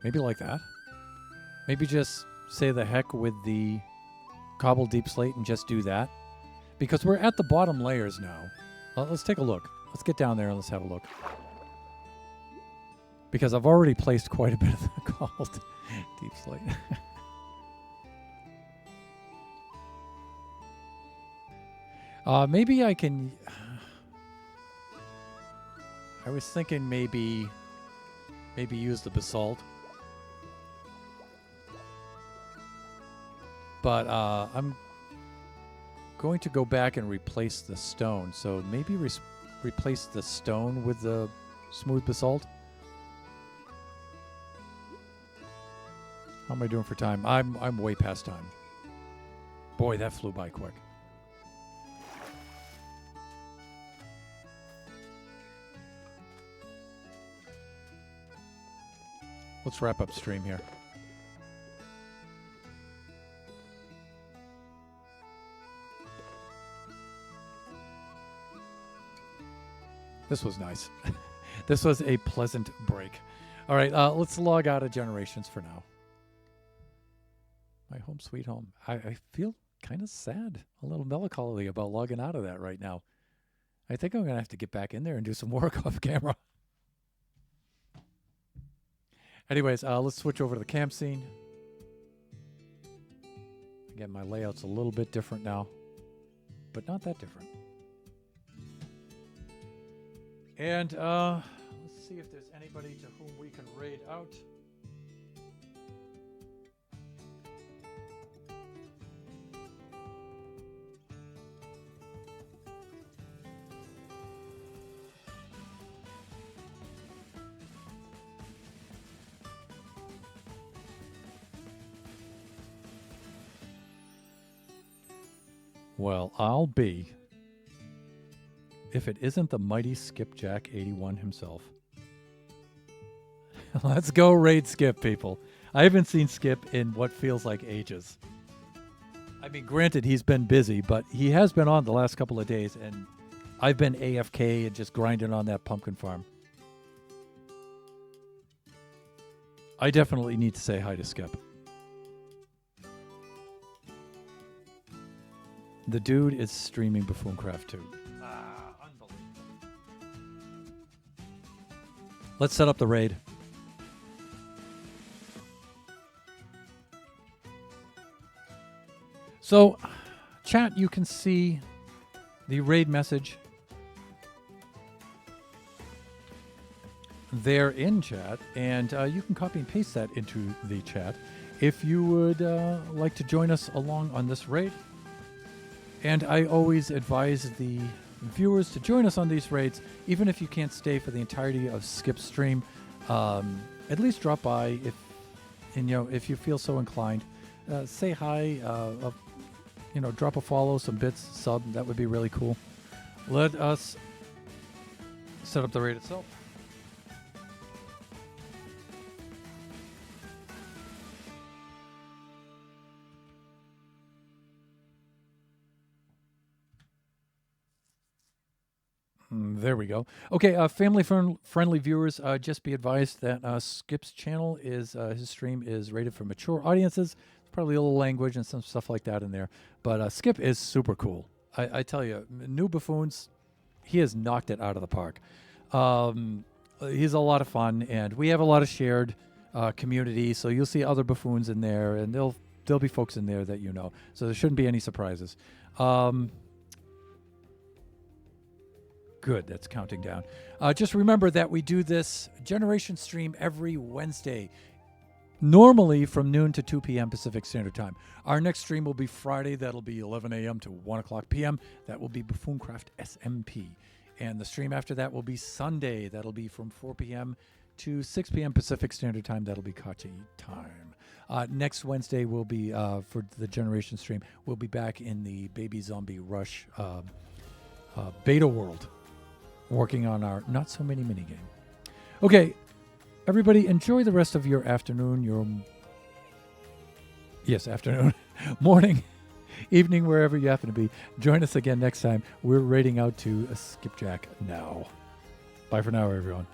Maybe like that. Maybe just say the heck with the cobbled deep slate and just do that. Because we're at the bottom layers now. Well, let's take a look. Let's get down there and let's have a look. Because I've already placed quite a bit of the cobbled deep slate. Maybe I can... I was thinking maybe use the basalt. But I'm going to go back and replace the stone. So maybe replace the stone with the smooth basalt. How am I doing for time? I'm way past time. Boy, that flew by quick. Let's wrap up stream here. This was nice. This was a pleasant break. All right, let's log out of Generations for now. My home sweet home. I feel kind of sad, a little melancholy about logging out of that right now. I think I'm going to have to get back in there and do some work off camera. Anyways, let's switch over to the camp scene. Again, my layout's a little bit different now, but not that different. And let's see if there's anybody to whom we can raid out. Well, I'll be, if it isn't the mighty Skipjack 81 himself. Let's go raid Skip, people. I haven't seen Skip in what feels like ages. I mean, granted, he's been busy, but he has been on the last couple of days, and I've been AFK and just grinding on that pumpkin farm. I definitely need to say hi to Skip. The dude is streaming Buffooncraft too. Unbelievable. Let's set up the raid. So, chat, you can see the raid message there in chat, and you can copy and paste that into the chat if you would like to join us along on this raid. And I always advise the viewers to join us on these raids, even if you can't stay for the entirety of Skip's stream. At least drop by if you feel so inclined. Say hi. Drop a follow, some bits, sub. That would be really cool. Let us set up the raid itself. There we go. Okay, family-friendly viewers, just be advised that Skip's channel is his stream is rated for mature audiences. There's probably a little language and some stuff like that in there, but Skip is super cool. I tell you, New Buffoons, he has knocked it out of the park. He's a lot of fun, and we have a lot of shared community. So you'll see other buffoons in there, and there'll be folks in there that you know. So there shouldn't be any surprises. Good, that's counting down. Just remember that we do this Generation stream every Wednesday, normally from noon to 2 p.m. Pacific Standard Time. Our next stream will be Friday. That'll be 11 a.m. to 1 o'clock p.m. That will be Buffooncraft SMP. And the stream after that will be Sunday. That'll be from 4 p.m. to 6 p.m. Pacific Standard Time. That'll be Kachi time. Next Wednesday will be, for the Generation stream, we'll be back in the Baby Zombie Rush beta world, working on our Not So Many minigame. Okay, everybody, enjoy the rest of your afternoon, afternoon, morning, evening, wherever you happen to be. Join us again next time. We're raiding out to Skipjack now. Bye for now, everyone.